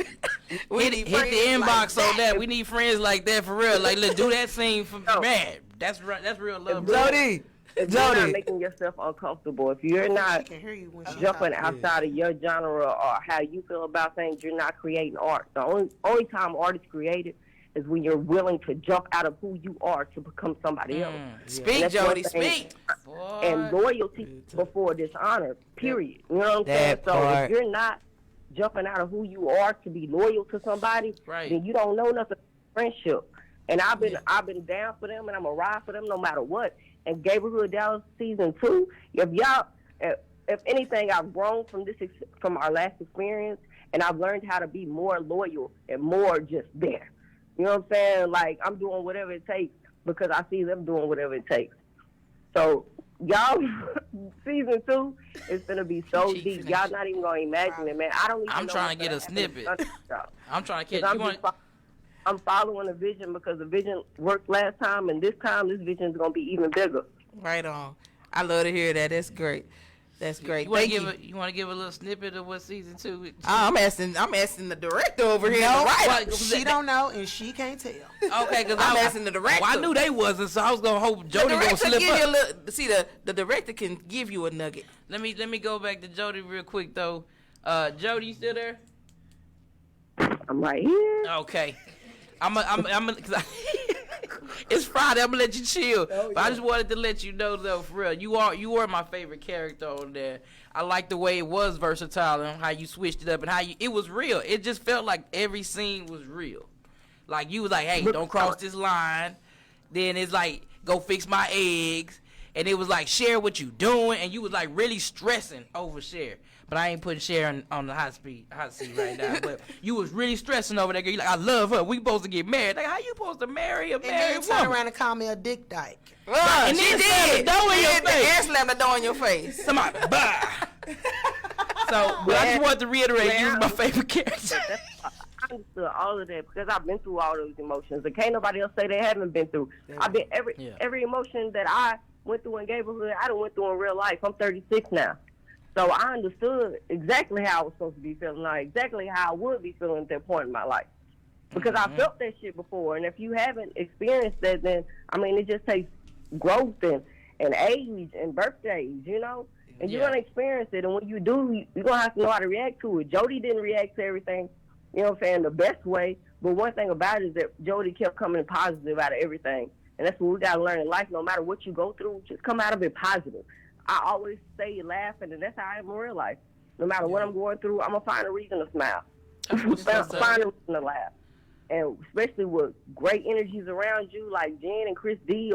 hit the inbox like on that. We need friends like that for real. Like, let's do that scene for man. That's real love. Jody. If you're not making yourself uncomfortable, if you're not jumping outside of your genre or how you feel about things, you're not creating art. The only time art is created is when you're willing to jump out of who you are to become somebody else. Speak, Jody, speak. And loyalty before dishonor, period. You know what I'm saying? So if you're not jumping out of who you are to be loyal to somebody, then you don't know nothing about friendship. And I've been down for them, and I'm going to ride for them no matter what. And Gayborhood Dallas season 2, if anything, I've grown from our last experience, and I've learned how to be more loyal and more just there. You know what I'm saying? Like, I'm doing whatever it takes because I see them doing whatever it takes. So, y'all, season 2 is going to be so deep. Y'all not even going to imagine it, man. I'm trying to get a snippet. I'm trying to catch I'm following a vision because the vision worked last time, and this time this vision is going to be even bigger. Right on. I love to hear that. That's great. That's great. You want to give a little snippet of what season 2? I'm asking the director over here. No, right. She don't know and she can't tell. Okay, because I'm asking the director. Well, I knew they wasn't, so I was gonna hope Jody gonna slip up. See, the director can give you a nugget. Let me go back to Jody real quick though. Jody, you still there? I'm right here. Okay. It's Friday. I'm gonna let you chill, but I just wanted to let you know though, for real, you are my favorite character on there. I like the way it was versatile and how you switched it up and how it was real. It just felt like every scene was real. Like you was like, hey, don't cross this line. Then it's like, go fix my eggs. And it was like, Cher, what you doing? And you was like really stressing over Cher. But I ain't putting Cher on the hot seat right now. But you was really stressing over that girl. You like, I love her. We supposed to get married. Like, how you supposed to marry a married woman? And then turn around and call me a dick dyke. And she did. And slammed the door in your face. Somebody, bah. So, but I just wanted to reiterate, you was my favorite character. I understood all of that because I've been through all those emotions. And can't nobody else say they haven't been through. I've been every emotion that I went through in Gayborhood, I done went through in real life. I'm 36 now. So I understood exactly how I was supposed to be feeling, like exactly how I would be feeling at that point in my life. Because I felt that shit before. And if you haven't experienced that, then, I mean, it just takes growth and age and birthdays, you know? And you're going to experience it. And when you do, you're going to have to know how to react to it. Jody didn't react to everything, you know what I'm saying, the best way. But one thing about it is that Jody kept coming positive out of everything. And that's what we got to learn in life. No matter what you go through, just come out of it positive. I always stay laughing, and that's how I am in real life. No matter what I'm going through, I'm going to find a reason to smile. Find a reason to laugh. And especially with great energies around you, like Jen and Criss D,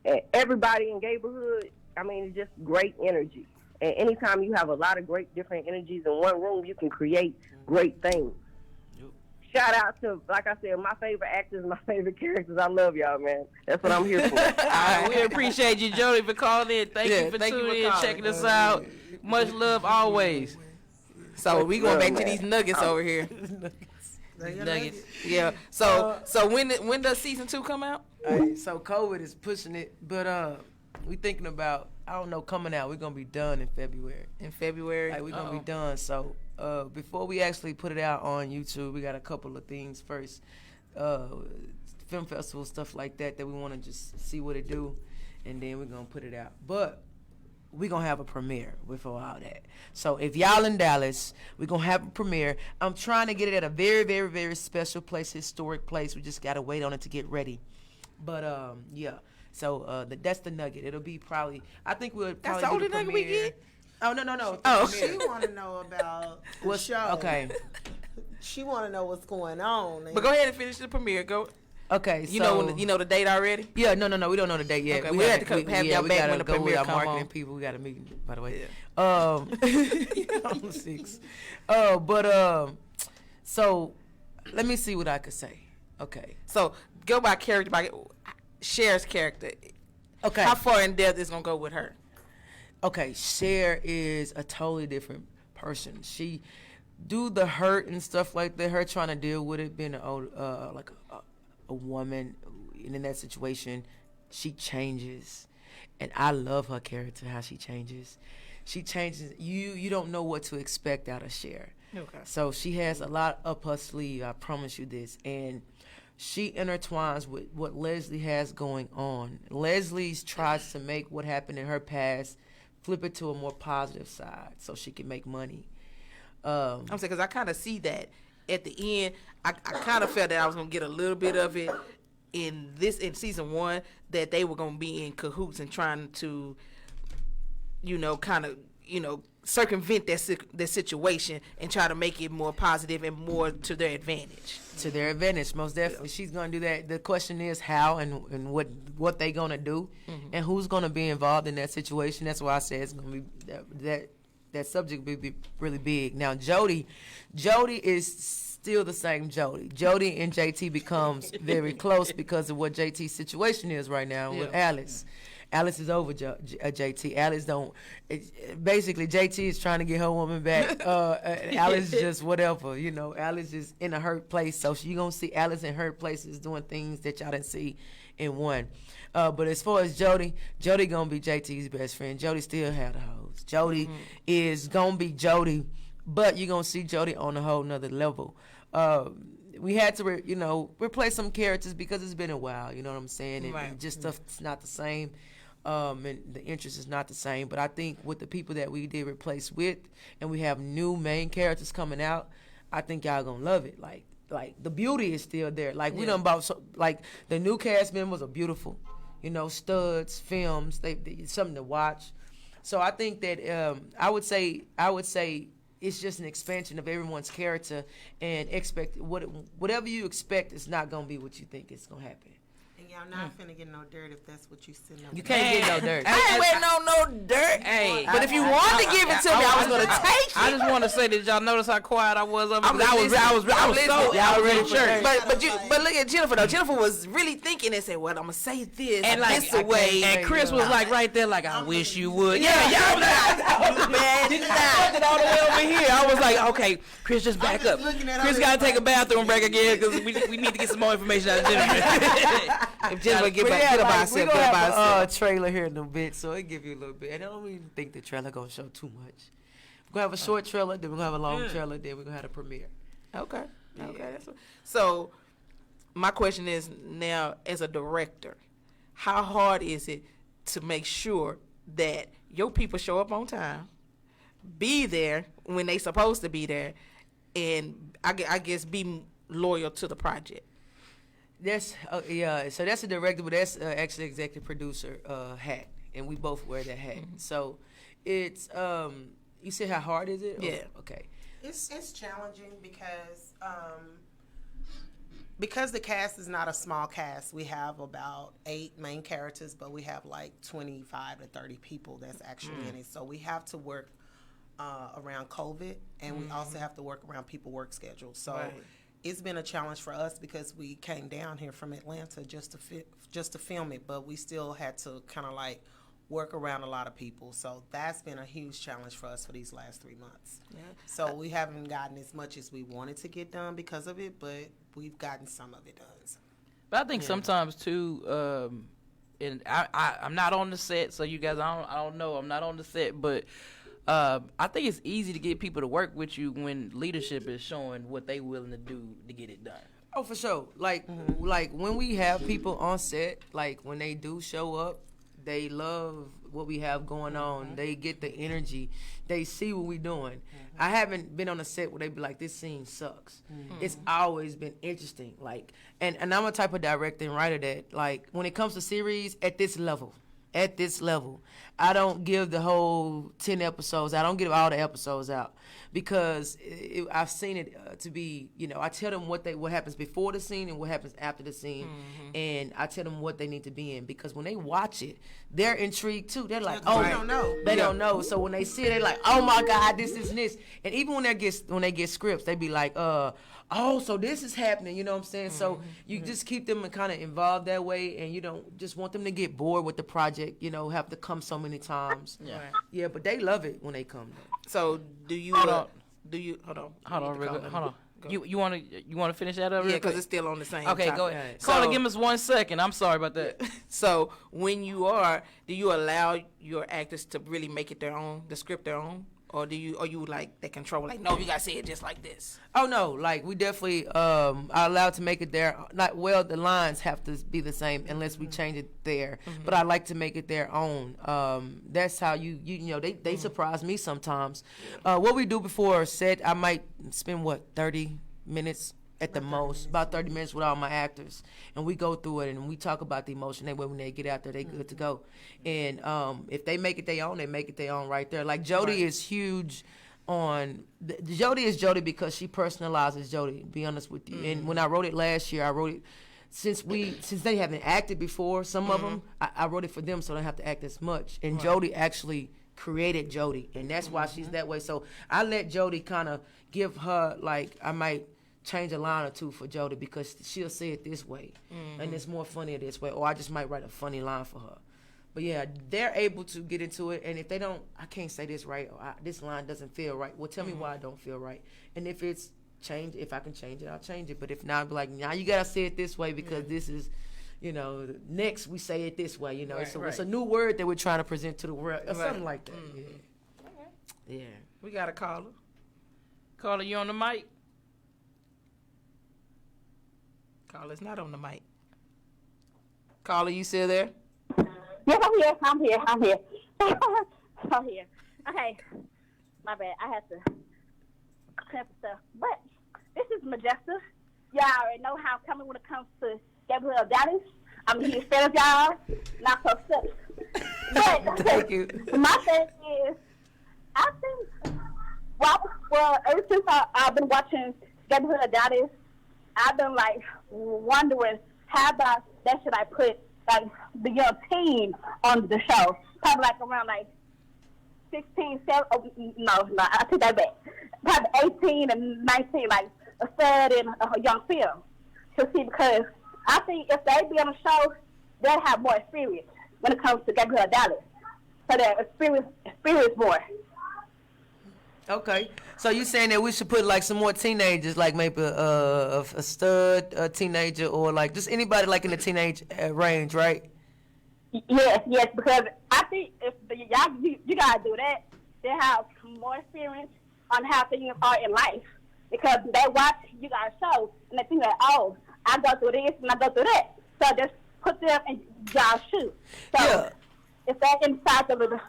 and everybody in Gayborhood, I mean, it's just great energy. And anytime you have a lot of great different energies in one room, you can create great things. Shout out to, like I said, my favorite actors, my favorite characters. I love y'all, man. That's what I'm here for. All right, we appreciate you, Jody, for calling in. Thank you for tuning in, checking us out. Much love always. So we going back to these nuggets over here. Nuggets. Yeah. So when does season 2 come out? So COVID is pushing it, but we thinking about, I don't know, coming out. We're gonna be done in February. Like, we're gonna be done. So before we actually put it out on YouTube, we got a couple of things first. Film festival stuff like that we want to just see what it do, and then we're gonna put it out. But we're gonna have a premiere before all that. So if y'all in Dallas, we're gonna have a premiere. I'm trying to get it at a very, very, very special place, historic place. We just gotta wait on it to get ready. But yeah. So that's the nugget. It'll be probably. I think we'll probably. That's the do only the nugget we premiere. get? Oh no. Oh, She want to know about the show. Okay. She want to know what's going on. But go ahead and finish the premiere. Go. Okay, You know the date already? Yeah, no, we don't know the date yet. Okay, we had to have y'all we back gotta when the go with premiere our come marketing on. people. We got a meeting, by the way. Yeah. On 6. So let me see what I could say. Okay. So go by character, by Cher's character. Okay. How far in depth is gonna go with her? Okay, Cher is a totally different person. She do the hurt and stuff like that. Her trying to deal with it, being a woman in that situation, she changes, and I love her character. How she changes, You don't know what to expect out of Cher. Okay. So she has a lot up her sleeve. I promise you this, and she intertwines with what Leslie has going on. Leslie's tries to make what happened in her past flip it to a more positive side so she can make money. I'm saying because I kind of see that at the end. I kind of felt that I was gonna get a little bit of it in season 1, that they were gonna be in cahoots and trying to, circumvent that situation and try to make it more positive and more to their advantage. To their advantage, most definitely. She's gonna do that. The question is how and what they gonna do, and who's gonna be involved in that situation. That's why I said it's gonna be that subject will be really big. Now Jody is still the same Jody. Jody and JT becomes very close because of what JT's situation is right now with Alice. Alice is over JT. Alice don't. Basically, JT is trying to get her woman back. Alice is just whatever, Alice is in a hurt place. So you gonna see Alice in hurt places doing things that y'all didn't see in 1. But as far as Jody gonna be JT's best friend. Jody still have the hoes. Jody is gonna be Jody, but you gonna see Jody on a whole nother level. We had to, replace some characters because it's been a while. You know what I'm saying? And just stuff's not the same. And the interest is not the same. But I think with the people that we did replace with, and we have new main characters coming out, I think y'all gonna love it. Like the beauty is still there. We done bought the new cast members are beautiful. Studs, films, they something to watch. So I think that I would say it's just an expansion of everyone's character, and whatever you expect is not gonna be what you think is gonna happen. And y'all not finna get no dirt if that's what you sitting on. You can't get no dirt. I ain't waiting on no dirt. Hey, but if you wanted to give it to me, I was gonna take it. I just want to say that y'all notice how quiet I was. I was so already church. But look at Jennifer though. Jennifer was really thinking and said, "Well, I'm gonna say this And this away." And Criss was right there, I wish you would. Yeah, y'all bad. I all the way over here. I was like, okay, Criss, just back up. Criss got to take a bathroom break again because we need to get some more information out of Jennifer. If Jennifer get by herself, we're gonna have a trailer here in a bit, so it give you a little bit. And I don't even think the trailer gonna show too much. We're gonna have a short trailer, then we're gonna have a long trailer, then we're gonna have a premiere. Okay. So my question is now, as a director, how hard is it to make sure that your people show up on time, be there when they supposed to be there, and I guess be loyal to the project? That's so that's a director, but that's actually executive producer hat, and we both wear that hat. So it's you said how hard is it? Yeah. Okay. It's challenging because the cast is not a small cast. We have about 8 main characters, but we have 25 to 30 people that's actually in it. So we have to work around COVID, and we also have to work around people work schedules. So it's been a challenge for us because we came down here from Atlanta just to film it, but we still had to kind of work around a lot of people. So that's been a huge challenge for us for these last 3 months. Yeah. So we haven't gotten as much as we wanted to get done because of it, but we've gotten some of it done. But I think sometimes too, and I'm not on the set, so you guys, I don't know, I'm not on the set, but I think it's easy to get people to work with you when leadership is showing what they willing to do to get it done. Oh, for sure. Like when we have people on set, when they do show up, they love what we have going on. They get the energy. They see what we doing. I haven't been on a set where they be like, this scene sucks. It's always been interesting. Like, and I'm a type of director and writer that, like, when it comes to series at this level, I don't give the whole 10 episodes. I don't give all the episodes out because I've seen it to be, you know, I tell them what happens before the scene and what happens after the scene, and I tell them what they need to be in, because when they watch it, they're intrigued too. They're like, oh, they don't know. So when they see it, they're like, oh my God, this is this. And even when they get scripts, they be like, oh, so this is happening, you know what I'm saying? So you just keep them kind of involved that way, and you don't just want them to get bored with the project, you know, have to come so many times. Yeah, but they love it when they come. So do you hold on. Go. You want to finish that up? Yeah, because it's still on the same. Okay, topic. go ahead. Caller, give us 1 second. I'm sorry about that. So when do you allow your actors to really make it their own, the script their own? Or do you like they control, like, no, you gotta say it just like this? Oh no, like we definitely are allowed to make it there. The lines have to be the same unless we change it there. But I like to make it their own. That's how you know they surprise me sometimes. What we do before a set, I might spend 30 minutes at the most, about 30 minutes with all my actors, and we go through it and we talk about the emotion. That way when they get out there, they good to go. And if they make it their own, they make it their own right there. Like Jody is huge on Jody is Jody because she personalizes Jody, to be honest with you. And when I wrote it last year, I wrote it since they haven't acted before, some of them, I wrote it for them so they don't have to act as much. And Jody actually created Jody, and that's why she's that way. So I let Jody kind of give her, like, I might change a line or two for Jody because she'll say it this way, and it's more funnier this way, or I just might write a funny line for her. But yeah, they're able to get into it, and if they don't, I can't say this right, or this line doesn't feel right, well, tell me why I don't feel right. And if it's changed, if I can change it, I'll change it. But if not, I'll be like, now you gotta say it this way because this is, you know, next we say it this way, you know. It's a new word that we're trying to present to the world, or something like that. Yeah. We got a caller. Caller, you on the mic? Caller's not on the mic. Caller, you still there? Yes, I'm here. I'm here. Okay. My bad. I had to clear up stuff. But this is Majesta. Y'all already know how I'm coming when it comes to Gayborhood Dallas. I'm a huge fan of y'all. Not so sick. But thank you. My thing is, I think, well, ever since I've been watching Gayborhood Dallas, I've been like wondering how about that should I put like the young teen on the show, probably like around like 16, 7, no, I take that back. Probably 18 and 19, like a stud in a young film. To see, because I think if they be on the show, they'll have more experience when it comes to Gayborhood Dallas. So they'll experience more. Okay, so you saying that we should put like some more teenagers, like maybe a stud, a teenager, or like just anybody like in the teenage range, right? Yes, because I think if you gotta do that, they have more experience on how things are in life, because they watch you guys show and they think that, oh, I go through this and I go through that, so just put them in y'all's shoes. So if they're inside of the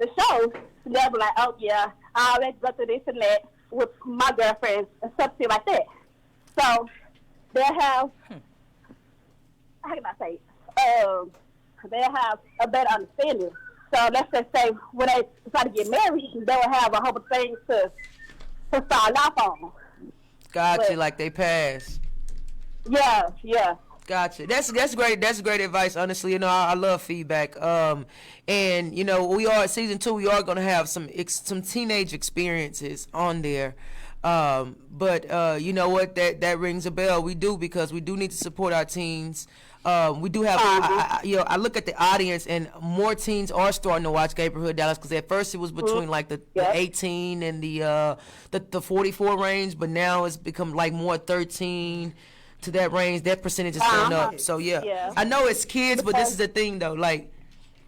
show, they'll be like, oh yeah, I always go through this and that with my girlfriends and something like that. So they'll have, how can I say, they'll have a better understanding. So let's just say when they try to get married, they will have a whole bunch of things to start off on. Gotcha, like they pass. Yeah. Gotcha. That's great. That's great advice. Honestly, you know, I love feedback. And you know, we are season 2. We are gonna have some teenage experiences on there. But you know what? That rings a bell. We do, because we do need to support our teens. We do have. I look at the audience, and more teens are starting to watch Gayborhood Dallas, because at first it was between like the 18 and the 44 range, but now it's become like more 13. To that range, that percentage is going up. So yeah, I know it's kids, but this is the thing though. Like,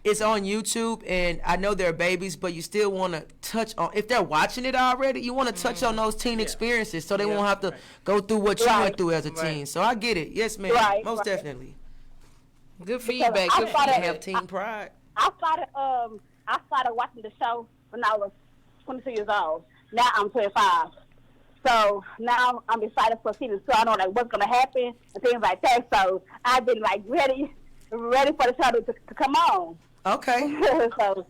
it's on YouTube, and I know they're babies, but you still want to touch on, if they're watching it already, you want to touch on those teen experiences, so they won't have to go through what you went through as a teen. So I get it. Yes, ma'am. Most definitely. Good feedback. Good feedback. Have teen pride. I started watching the show when I was 22 years old. Now I'm 25. So now I'm excited for season 2. I know like what's gonna happen and things like that. So I've been like ready for the show to come on. Okay. So,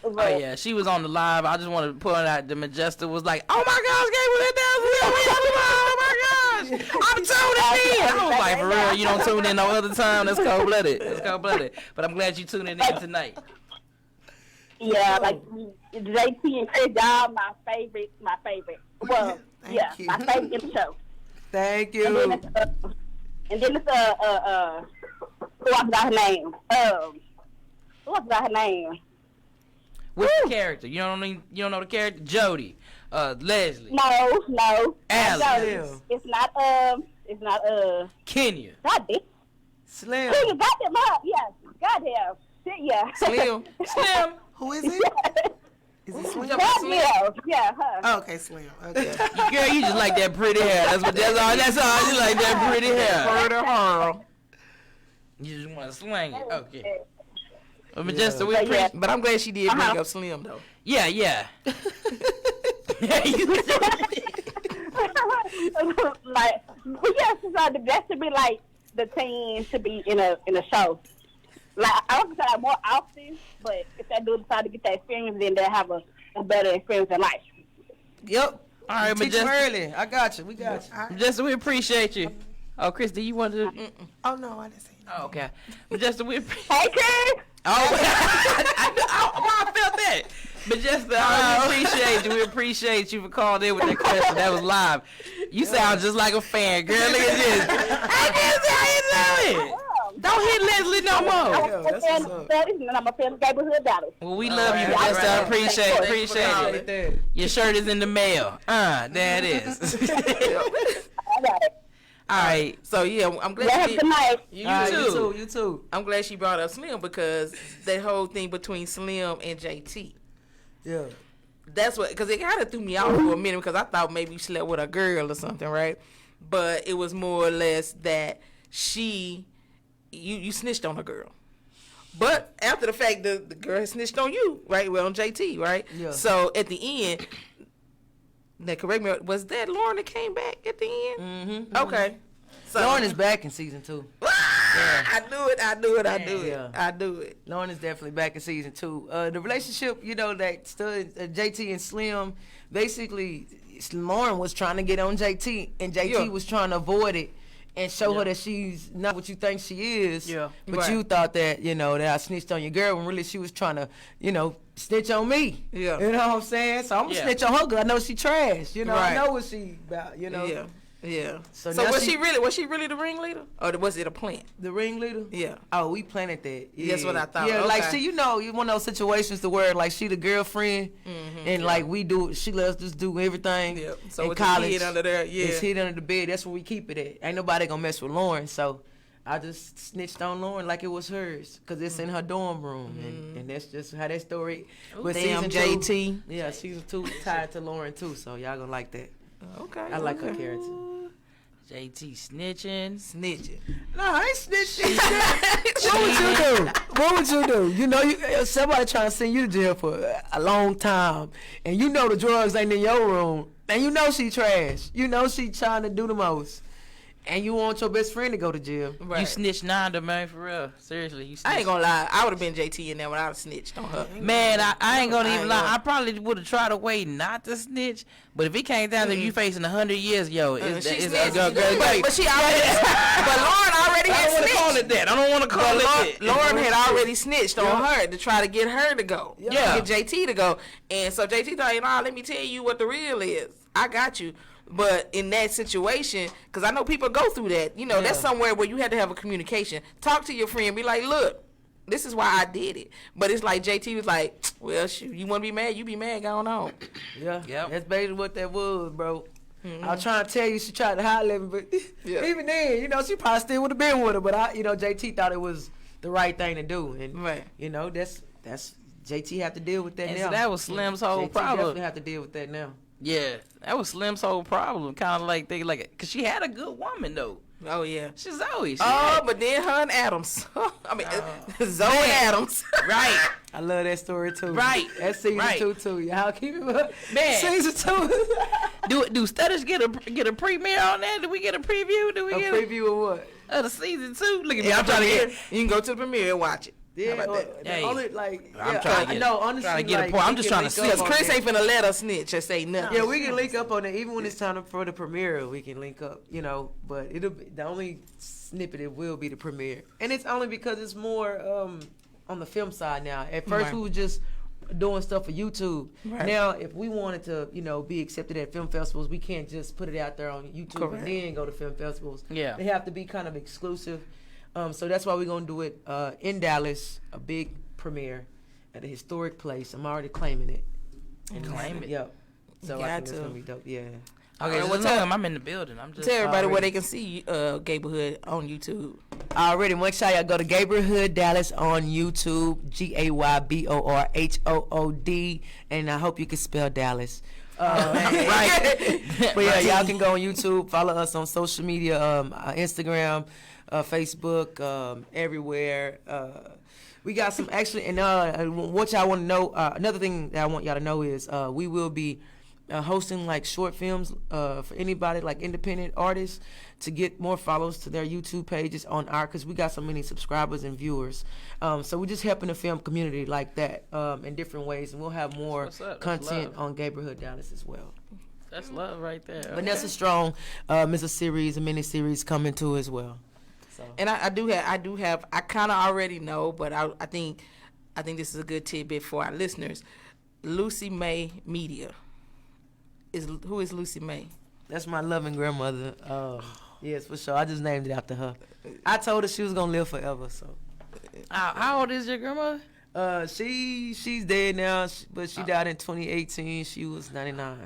oh yeah, she was on the live. I just wanted to point out the Majesta was like, "Oh my gosh, Gayborhood Dallas, oh my gosh, I'm tuning in." I was like, "For real, you don't tune in no other time? That's cold blooded. That's cold blooded." But I'm glad you tuning in tonight. Yeah, like JT and Criss, y'all my favorite. Well, yeah, my favorite in the show. Thank you. And then it's who I forgot her name. Who I forgot her name. What's the character? You don't know the character? Jody, Leslie. No. Alice. It's not Kenya. Goddamn. Slim. Kenya, goddamn up. Yes. Goddamn. Yeah. Slim. Who is it? Is it Slim? Yeah, her. Oh, okay, Slim. Okay. Girl, you just like that pretty hair. That's all. You like that pretty hair. Pretty hair. You just want to slang it. Okay. But I'm glad she did bring up Slim though. Yeah. Like, yes, that should be like the team should be in a show. Like I would say like more often, but if they do decide to get that experience, then they'll have a better experience in life. Yep. All right, teach them early. I got you. We got you. Majesta, we appreciate you. Oh, Criss, do you want to? Oh no, I didn't say Oh, okay. Majesta, we appreciate. Hey, Criss. Oh, I felt that. Majesta, I appreciate you. We appreciate you for calling in with that question. That was live. You sound just like a fan, girl. Look at this. How you doing? Don't hit Leslie no more. I'm a fan of Gayborhood Dallas. Well, we love you, Majesta. I appreciate it. Your shirt is in the mail. There it is. All right. So yeah, I'm glad. Good night. You too. I'm glad she brought up Slim because that whole thing between Slim and JT. Yeah. That's what, because it kind of threw me off for a minute because I thought maybe you slept with a girl or something, right? But it was more or less that you snitched on a girl. But after the fact, the girl snitched on you, right? Well, on JT, right? Yeah. So at the end, now correct me, was that Lauren that came back at the end? Mm-hmm. Okay. So Lauren is back in season 2. Yeah. I do it. Lauren is definitely back in season 2. The relationship, that stood JT and Slim, basically, Lauren was trying to get on JT, and JT was trying to avoid it and show her that she's not what you think she is. Yeah. But you thought that, that I snitched on your girl when really she was trying to, snitch on me. Yeah. You know what I'm saying? So I'm going to snitch on her girl. I know she trash. I know what she about, Yeah. So was she really the ringleader, or was it a plant? The ringleader? Yeah. Oh, we planted that. Yeah. That's what I thought. Yeah, okay. like you one of those situations to where like she the girlfriend, and like we do, she lets us just do everything. Yeah. So in it's college, hid under there. Yeah. It's hid under the bed. That's where we keep it at. Ain't nobody gonna mess with Lauren. So I just snitched on Lauren like it was hers, cause it's in her dorm room, and that's just how that story. But season JT. Yeah, season 2 tied to Lauren too. So y'all gonna like that. Okay. I like her character. JT snitching. No, I ain't snitching. What would you do? Somebody trying to send you to jail for a long time, and the drugs ain't in your room, and she trash. She trying to do the most, and you want your best friend to go to jail. Right. You snitched Nanda, man, for real. Seriously, you snitched. I ain't gonna lie. I would have been JT in there when I was snitched on her. Man, I ain't gonna even lie. I probably would have tried a way not to snitch, but if it came down to you facing 100 years, yo, it's but she But already. But Lauren already had snitched. I don't want to call it that. I don't want to call it that. Lauren had already snitched on her to try to get her to go. Yeah. Get JT to go, and so JT thought, let me tell you what the real is. I got you. But in that situation, because I know people go through that, that's somewhere where you had to have a communication. Talk to your friend, be like, look, this is why I did it. But it's like JT was like, well, shoot, you want to be mad? You be mad, going on. Yeah, that's basically what that was, bro. I was trying to tell you, she tried to holler at me, but even then, she probably still would have been with her. But JT thought it was the right thing to do, and that's JT have to deal with that and now. So that was Slim's whole JT problem. Definitely have to deal with that now. Yeah, that was Slim's whole problem. Kind of like because she had a good woman though. Oh yeah, she's Zoe. But then her and Adams. I mean, Zoe and Adams. Right. I love that story too. Right. That's season 2 too. Y'all keep it up. Man. Season 2. Do Stutters get a premiere on that? Do we get a preview? Do we get a preview of what? Of the season 2? Look at me. Yeah, I'm trying to get. You can go to the premiere and watch it. Yeah, How about that? the only like I'm trying to get. honestly, trying to get like, a point. I'm we just can trying to link see. up Because Criss on ain't finna let us snitch or say nothing. Yeah, we can link up on that. Even when it's time for the premiere, we can link up, but it'll be, the only snippet it will be the premiere. And it's only because it's more on the film side now. At first Right. we were just doing stuff for YouTube. Right. Now if we wanted to, be accepted at film festivals, we can't just put it out there on YouTube Correct. and then go to film festivals. Yeah. They have to be kind of exclusive. So that's why we're gonna do it in Dallas, a big premiere at a historic place. I'm already claiming it. Claim it. Yep. So I Got think it's to. gonna be dope. Yeah. Okay, well, tell them I'm in the building. I'm just Tell everybody where already. they can see Gayborhood on YouTube. Already, make sure y'all go to Gayborhood Dallas on YouTube, Gayborhood, and I hope you can spell Dallas. Right. But yeah, y'all can go on YouTube, follow us on social media, Instagram, Facebook, everywhere. We got some actually, and what y'all want to know, another thing that I want y'all to know is we will be hosting like short films for anybody like independent artists to get more follows to their YouTube pages on because we got so many subscribers and viewers. So we're just helping the film community like that in different ways, and we'll have more That's what's up. That's content love. on Gayborhood Dallas as well. That's love right there. Vanessa Strong is a series, a mini series coming too as well. So. And I do have. I kind of already know, but I think this is a good tidbit for our listeners. Lucy May Media. Who is Lucy May? That's my loving grandmother. Yes, for sure. I just named it after her. I told her she was gonna live forever. So. How old is your grandmother? She's dead now, but she died in 2018. She was 99.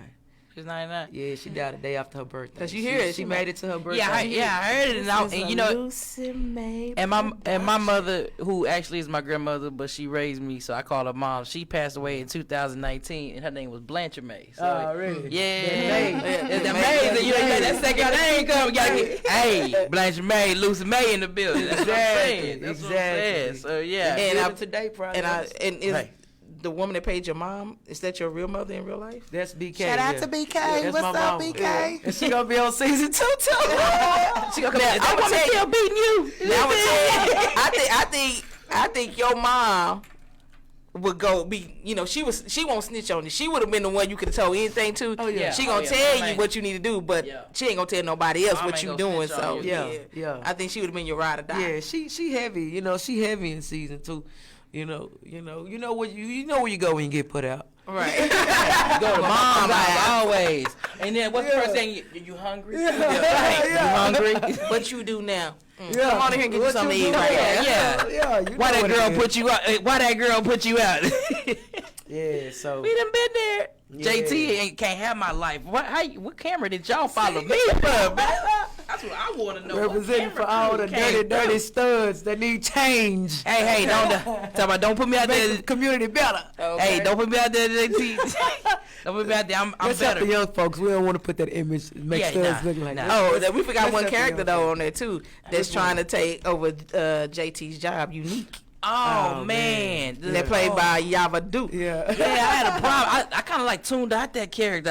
She's 99. Yeah, she died the day after her birthday. Cause you hear it. She made it to her birthday. Yeah, I heard it. And you know, Lucy May. and my mother, who actually is my grandmother, but she raised me, so I call her mom. She passed away in 2019, and her name was Blanchard May. So, really? Yeah. It's amazing. You know, that second name come. You gotta get, hey, Blanchard May, Lucy May in the building. That's what I'm saying. That's what I'm saying. So yeah. And I today, is the woman that paid your mom, is that your real mother in real life? That's BK. Shout out to BK. That's What's my up, mama. BK? Yeah. And she gonna be on season 2 too. She gonna come I want to still beating you. Now I think your mom would go be, she won't snitch on you. She would have been the one you could have told anything to. Oh, yeah. She gonna tell you what you need to do, but she ain't gonna tell nobody else Mom what ain't you gonna doing. snitch on So you. Yeah. I think she would have been your ride or die. Yeah, she heavy. She heavy in season 2. You know where you go when you get put out. Right. You go to mom's house always. And then what's the first thing? You hungry? Right. You hungry? What you do now? Yeah. Come on in here and get you What something to you eat do? right now. Yeah. You Why know that what girl it is. put you out? Why that girl put you out? Yeah, so We done been there. Yeah. JT can't have my life. What camera did y'all follow me for, man? That's what I want to know. representing What for camera all crew the came dirty through. studs that need change. Hey, don't put me out Make there. the community better. Hey, don't put me out there, JT. Don't put me out there. I'm Let's help better. the young folks. We don't want to put that image, make Yeah, studs nah, look like nah. that. Oh, that we forgot Let's one help the character young though folks. on there too. That's trying to take over JT's job. Unique. Oh, man. They're played by Yava Duke. Yeah. Yeah, I had a problem. I kind of like tuned out that character.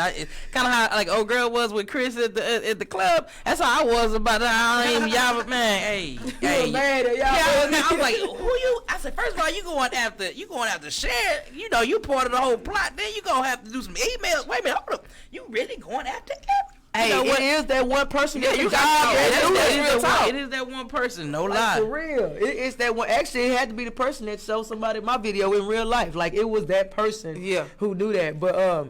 Kind of how like old girl was with Criss at the club. That's how I was about I ain't Yava, man. Hey, You mad at y'all? Yeah, I was like, who you? I said, first of all, you going after Cher. You part of the whole plot. Then you gonna have to do some emails. Wait a minute, hold up. You really going after him? Hey, it is that one person. Yeah, that you can got job. it is that one person. No lie. For real. It's that one. Actually, it had to be the person that showed somebody my video in real life. Like it was that person. Yeah. Who knew that? But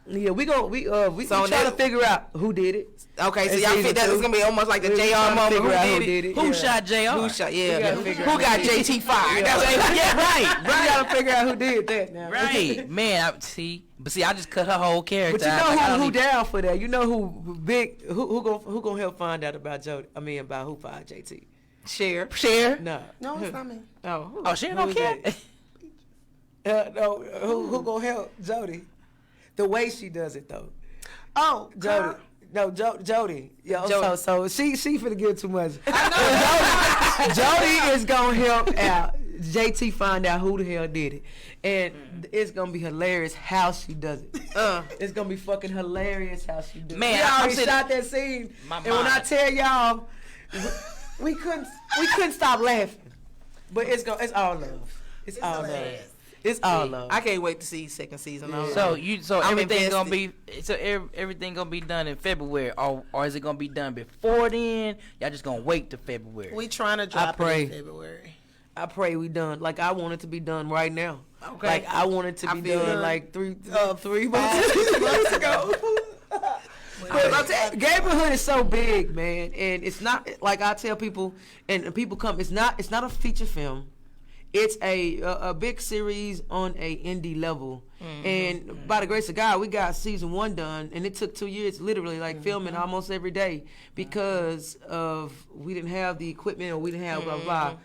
yeah, we trying to figure out who did it. Okay, so In y'all season think that 2. it's gonna be almost like the We JR trying to moment. figure Who out did it? Who Yeah. shot JR? Who shot? We Yeah. gotta figure Who out got who did it. JT fired? Yeah. Yeah, We gotta figure out who did that now. right, man. I just cut her whole character. But you out. know Like, I don't who even- down for that? You know who gonna help find out about Jody? I mean about who fired JT? Cher. No. No, it's not me. Oh, Cher don't care. No, who gonna help Jody? The way she does it though. Oh, Jody. No, Jody. Yo, so she finna give too much. Jody is gonna help out. JT find out who the hell did it, and it's gonna be hilarious how she does it. It's gonna be fucking hilarious how she does it. Man, We already shot that scene, and when I tell y'all, we couldn't stop laughing. But it's all love. It's all love. It's all love. I can't wait to see second season. Yeah. So I'm everything gonna invested. be everything gonna be done in February, or is it gonna be done before then? Y'all just gonna wait till February? We trying to drop it in February. I pray we done. Like I want it to be done right now. Okay. Like I want it to be done good. like 3 months ago. Gayborhood is so big, man, and it's not like I tell people, and people come. It's not a feature film. It's a big series on a indie level, and by the grace of God, we got season 1 done, and it took 2 years, literally, like filming almost every day because of we didn't have the equipment or we didn't have blah blah.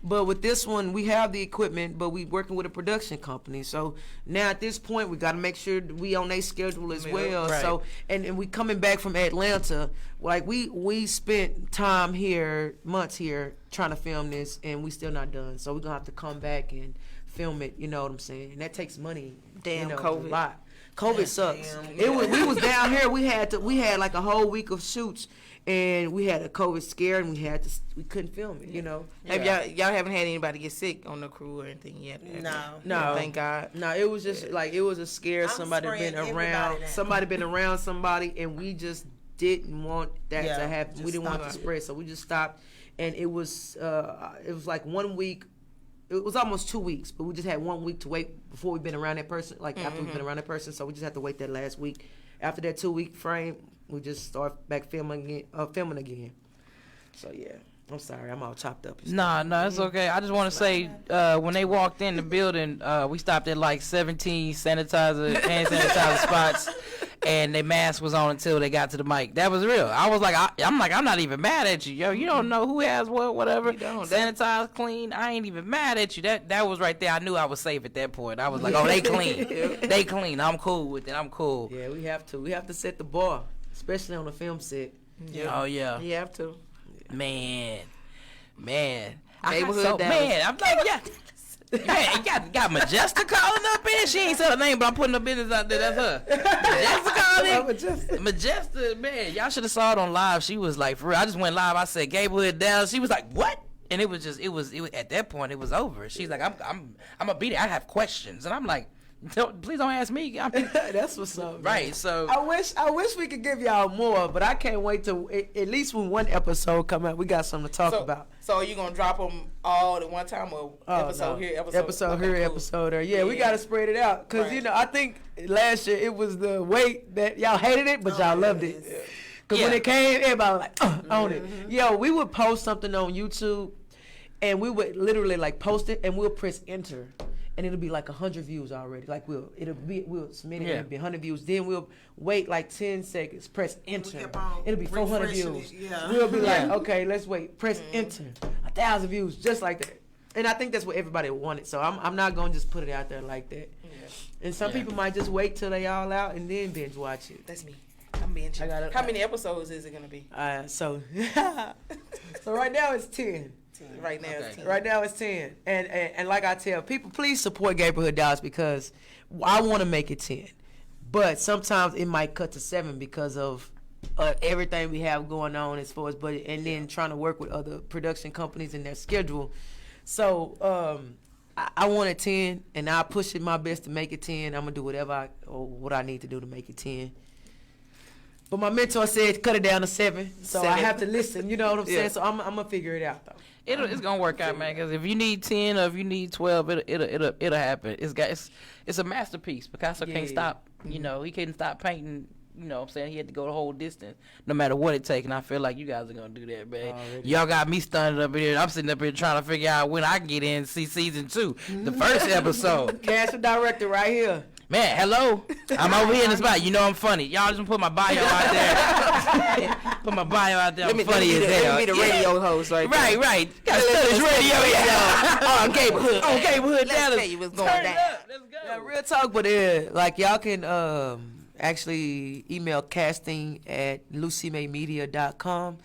But with this one, we have the equipment, but we working with a production company. So now at this point, we got to make sure that we on their schedule as well. Right. So and we coming back from Atlanta, like we spent time here, months here, trying to film this, and we still not done. So we're gonna have to come back and film it. You know what I'm saying? And that takes money. Damn, COVID. A lot. COVID sucks. Damn. We was down here. We had like a whole week of shoots. And we had a COVID scare, and we couldn't film it. You know. Have y'all haven't had anybody get sick on the crew or anything yet? No. Thank God. No, it was just like it was a scare. I'm Somebody been around. Somebody been around somebody, and we just didn't want that to happen. We didn't want it to spread, so we just stopped. And it was like 1 week. It was almost 2 weeks, but we just had 1 week to wait before we've been around that person. Like after we've been around that person, so we just had to wait that last week. After that 2 week frame, we just start back filming again. So yeah, I'm sorry, I'm all chopped up. No, it's okay. I just want to say, when they walked in the building, we stopped at like 17 hand sanitizer spots, and their mask was on until they got to the mic. That was real. I was like, I'm not even mad at you, yo. You don't know who has what, whatever. Sanitize, clean. I ain't even mad at you. That was right there. I knew I was safe at that point. I was like, oh, they clean. They clean. I'm cool with it. I'm cool. Yeah, we have to. We have to set the bar, especially on the film set. Yeah. Oh yeah. You have to. Man. Gayborhood Dallas. Man, I'm like, yeah. Man, you got Majesta calling up in. She ain't said her name, but I'm putting her business out there. That's her. Majesta calling. Majesta, man, y'all should have saw it on live. She was like, for real. I just went live. I said Gayborhood Dallas. She was like, what? And it was at that point it was over. She's like, I'm gonna beat it. I have questions, and I'm like, please don't ask me. That's what's up, man. Right. So I wish we could give y'all more, but I can't wait to at least when one episode come out, we got something to talk about. So are you gonna drop them all at one time, or episode here, episode here, episode there? Yeah, we gotta spread it out because you know I think last year it was the weight that y'all hated it, but y'all loved it. Because when it came, everybody was like on it. Yo, we would post something on YouTube, and we would literally like post it, and we'll press enter. And it'll be like 100 views already. Like we'll submit it, it'll be 100 views. Then we'll wait like 10 seconds, press enter. It'll be 400 views. We'll be like, okay, let's wait, press enter. 1,000 views, just like that. And I think that's what everybody wanted. So I'm not gonna just put it out there like that. And some people might just wait till they all out and then binge watch it. That's me. I'm being chill. How many episodes is it gonna be? So right now it's 10. Right now it's 10. Right now it's 10. And like I tell people, please support Gayborhood Dallas because I want to make it 10. But sometimes it might cut to 7 because of everything we have going on as far as budget and then trying to work with other production companies and their schedule. So I want it 10 and I'll push it my best to make it 10. I'm going to do what I need to do to make it 10. But my mentor said cut it down to 7. So I have to listen, you know what I'm saying? So I'm going to figure it out though. It's gonna work out, man. Because if you need 10 or if you need 12, it'll happen. It's a masterpiece. Picasso can't stop. You know, he couldn't stop painting. You know what I'm saying? He had to go the whole distance, no matter what it takes. And I feel like you guys are gonna do that, man. Y'all got me stunned up here. I'm sitting up here trying to figure out when I can get in and see season 2, the first episode. Cast and director right here. Man, hello. I'm over here in the spot. You know I'm funny. Y'all just put my bio out there. Put my bio out there. I'm funny as hell. Let me be the radio host right there. Right. Got to study this radio. On Gayborhood. Dallas. Let's tell you what's going down. Yeah, real talk, but like y'all can actually email casting@lucymaymedia.com.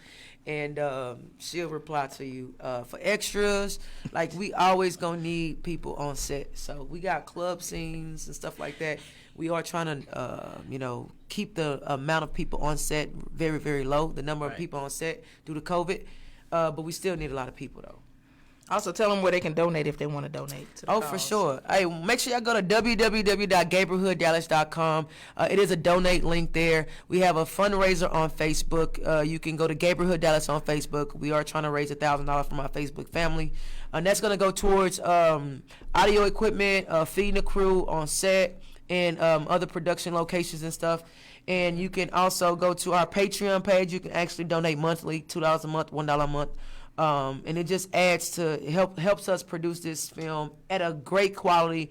And she'll reply to you. For extras, like we always gonna need people on set. So we got club scenes and stuff like that. We are trying to, keep the amount of people on set very, very low, the number of people on set due to COVID. But we still need a lot of people, though. Also, tell them where they can donate if they want to donate to the cause. For sure. Hey, make sure y'all go to www.gayborhooddallas.com. It is a donate link there. We have a fundraiser on Facebook. You can go to Gayborhood Dallas on Facebook. We are trying to raise $1,000 from our Facebook family. And that's going to go towards audio equipment, feeding the crew on set, and other production locations and stuff. And you can also go to our Patreon page. You can actually donate monthly, $2 a month, $1 a month. And it just adds to helps us produce this film at a good quality,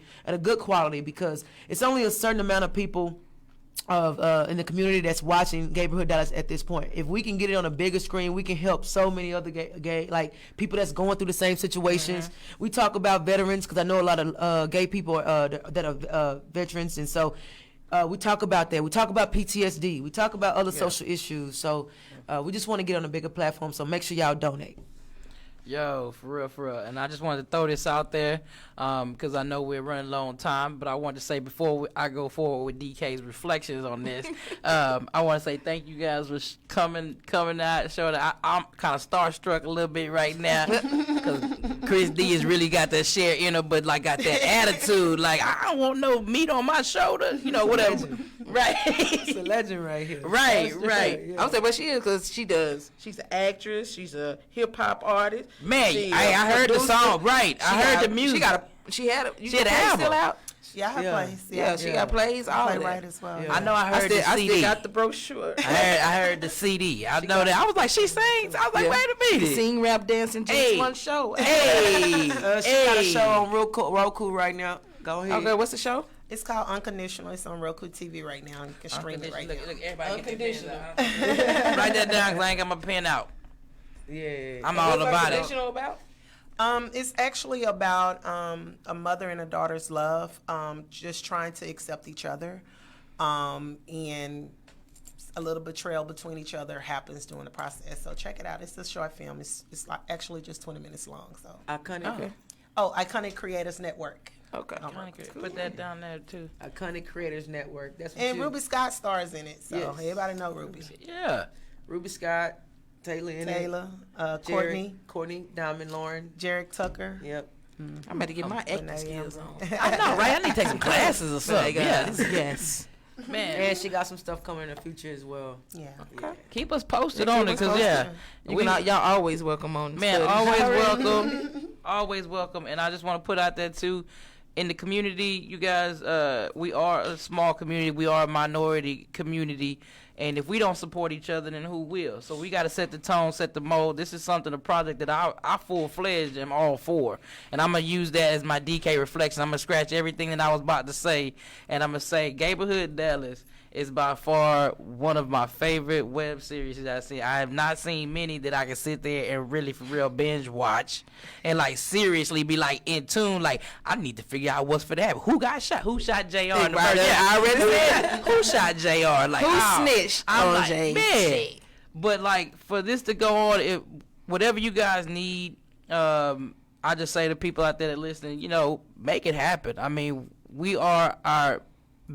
because it's only a certain amount of people in the community that's watching Gayborhood Dallas at this point. If we can get it on a bigger screen, we can help so many other gay like people that's going through the same situations. We talk about veterans because I know a lot of gay people that are veterans, and so we talk about that. We talk about PTSD. We talk about other social issues. So we just want to get on a bigger platform. So make sure y'all donate. Yo, for real. And I just wanted to throw this out there because I know we're running low on time, but I wanted to say before I go forward with DK's reflections on this, I want to say thank you guys for coming out, showing that I'm kind of starstruck a little bit right now because Criss D has really got that Cher in her, but like got that attitude, like I don't want no meat on my shoulder, whatever. Right. It's a legend right here. Right. Yeah. I would say, but she is because she does. She's an actress. She's a hip hop artist. Man, I heard the song. Right. I heard the music. She had an album. Still out. Yeah, her plays. Yeah, she got plays. All play that. right as well. Yeah. I know. I heard the CD. I still got the brochure. I heard the CD. I know that. I was like, she sings. I was like, wait a minute. Sing, rap, dance, and just one show. She got a show on Roku right now. Go ahead. Okay, what's the show? It's called Unconditional. It's on Roku TV right now. You can stream it right now. Look, everybody Unconditional. Write that down because I ain't got my pen out. Yeah. I'm all about it. What's Unconditional about? It's actually about a mother and a daughter's love, just trying to accept each other, and a little betrayal between each other happens during the process. So check it out. It's a short film. It's like actually just 20 minutes long. So Iconic. Iconic Creators Network. Okay. Put that down there too. Iconic Creators Network. That's what and Ruby Scott stars in it. So yes. Everybody know Ruby. Yeah. Ruby Scott. Taylor, Courtney, Diamond, Lauren, Jarek Tucker. Yep. I'm about to get my acting skills on. I know, right? I need to take some classes or something. Yes. Man. And she got some stuff coming in the future as well. Yeah. Okay. Keep us posted on it, because y'all always welcome on. Man, always welcome. Always welcome. And I just want to put out there too, in the community, you guys, we are a small community. We are a minority community. And if we don't support each other, then who will? So we got to set the tone, set the mold. This is a project that I full-fledged am all for. And I'm going to use that as my DK reflection. I'm going to scratch everything that I was about to say. And I'm going to say Gayborhood Dallas is by far one of my favorite web series that I've seen. I have not seen many that I can sit there and really for real binge watch and like seriously be like in tune. Like I need to figure out what's for that. Who got shot? Who shot JR? In the first? Yeah, I already said who shot JR. Like who snitched? I'm like, man. But like for this to go on, whatever you guys need, I just say to people out there that listen, make it happen. I mean, we are our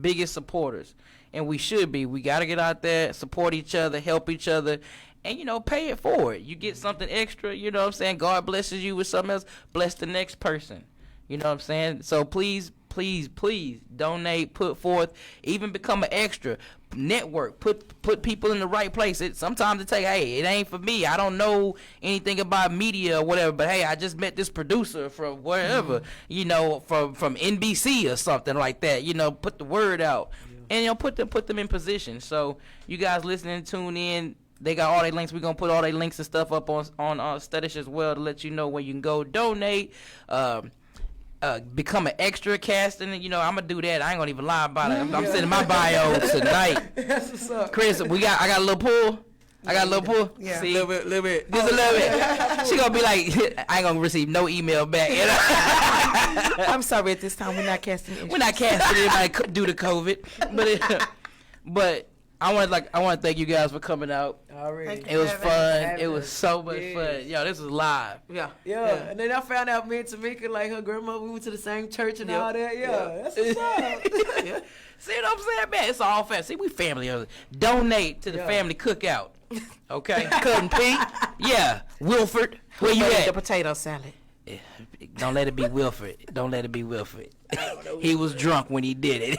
biggest supporters. And we should be. We got to get out there, support each other, help each other, and, pay it forward. You get something extra, you know what I'm saying? God blesses you with something else. Bless the next person. You know what I'm saying? So please, please, please donate, put forth, even become an extra. Network, put people in the right place. Sometimes it take, hey, it ain't for me. I don't know anything about media or whatever, but hey, I just met this producer from wherever, from NBC or something like that. Put the word out. And put them in position. So you guys listening, tune in. They got all their links. We're gonna put all their links and stuff up on Studish as well to let you know where you can go donate. Become an extra casting. I'm gonna do that. I ain't gonna even lie about it. I'm sending my bio tonight. That's what's up. Criss, I got a little pull. I got a little pull. Yeah. See, Little bit. Just a little bit. She gonna be like, I ain't gonna receive no email back. I'm sorry. At this time, we're not casting. We're not casting anybody due to COVID, But I want to thank you guys for coming out. Already. It was fun. It was so much fun. Yo, this was live. Yeah. And then I found out me and Tamika, like her grandma, we went to the same church and all that. Yeah. That's what's up. See what I'm saying, man? It's all family. See, we family. Donate to the family cookout. Okay? Cousin Pete. Yeah. Wilford. Where you at? The potato salad. Don't let it be Wilford. Don't let it be Wilford. He was drunk when he did it.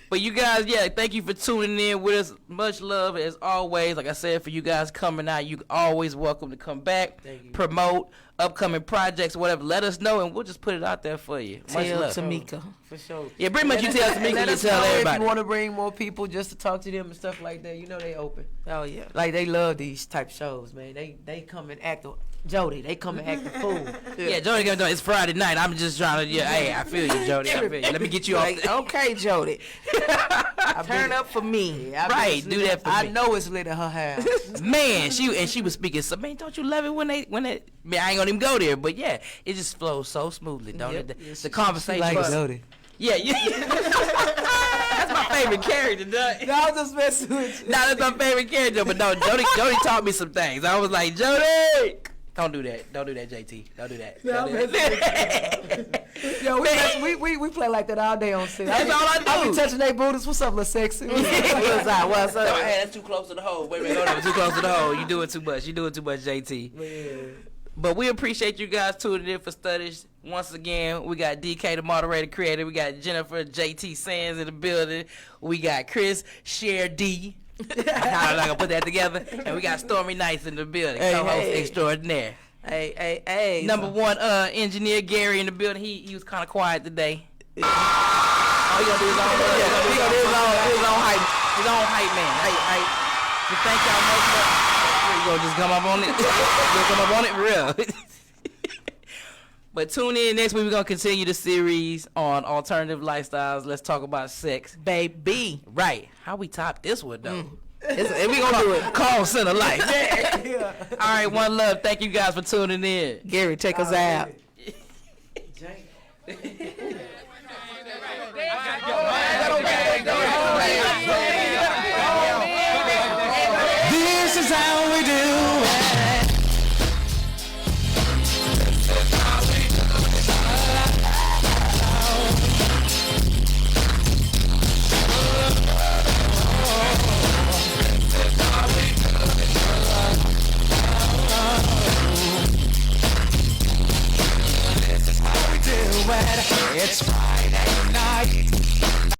But you guys, thank you for tuning in with us. Much love as always. Like I said, for you guys coming out, you always welcome to come back, promote upcoming projects, whatever. Let us know, and we'll just put it out there for you. Much Tell love. Tamika. For sure. Yeah, pretty much you tell Tamika, Let you us tell know everybody. if you want to bring more people just to talk to them and stuff like that. You know they open. Oh, yeah. Like, they love these type shows, man. They come and act Jody, they come and act a fool. Yeah, Jody gonna do it. It's Friday night. I'm just trying to, hey, I feel you, Jody. I feel you. Let me get you off. Like, okay, Jody. Turn up for me. Right, do that for me. I know it's lit at her house. Man, she was speaking. So, man, don't you love it when they? Man, I ain't gonna even go there, but yeah, it just flows so smoothly, don't it? The conversation. Like Jody. Yeah. That's my favorite character, Jody. No, I was just messing with you. No, that's my favorite character, but no, Jody taught me some things. I was like, Jody, don't do that. Don't do that, JT. Don't do that. No, yo, we play like that all day on set. That's all I do. I be touching their booties. What's up, little sexy? What's up? No, hey, that's too close to the hole. Wait, hold on. Too close to the hole. You doing too much. You doing too much, JT. Yeah. But we appreciate you guys tuning in for Studies. Once again, we got DK, the moderator creator. We got Jennifer, JT Sands in the building. We got Criss, Cher D. I'm not gonna put that together. And we got Stormy Nights in the building. Co-host extraordinaire. Hey. Number one engineer Gary in the building. He was kind of quiet today. Oh, he gonna do his own. He gonna do his own hype. His own hype man. Hey. So thank y'all much. You gonna just come up on it? Just come up on it for real. But tune in next week. We're gonna continue the series on alternative lifestyles. Let's talk about sex, baby. Right? How we top this one though? And we gonna do it. Call center life. Yeah. All right, one love. Thank you guys for tuning in. Gary, take us out. This is how we do it. It's Friday night.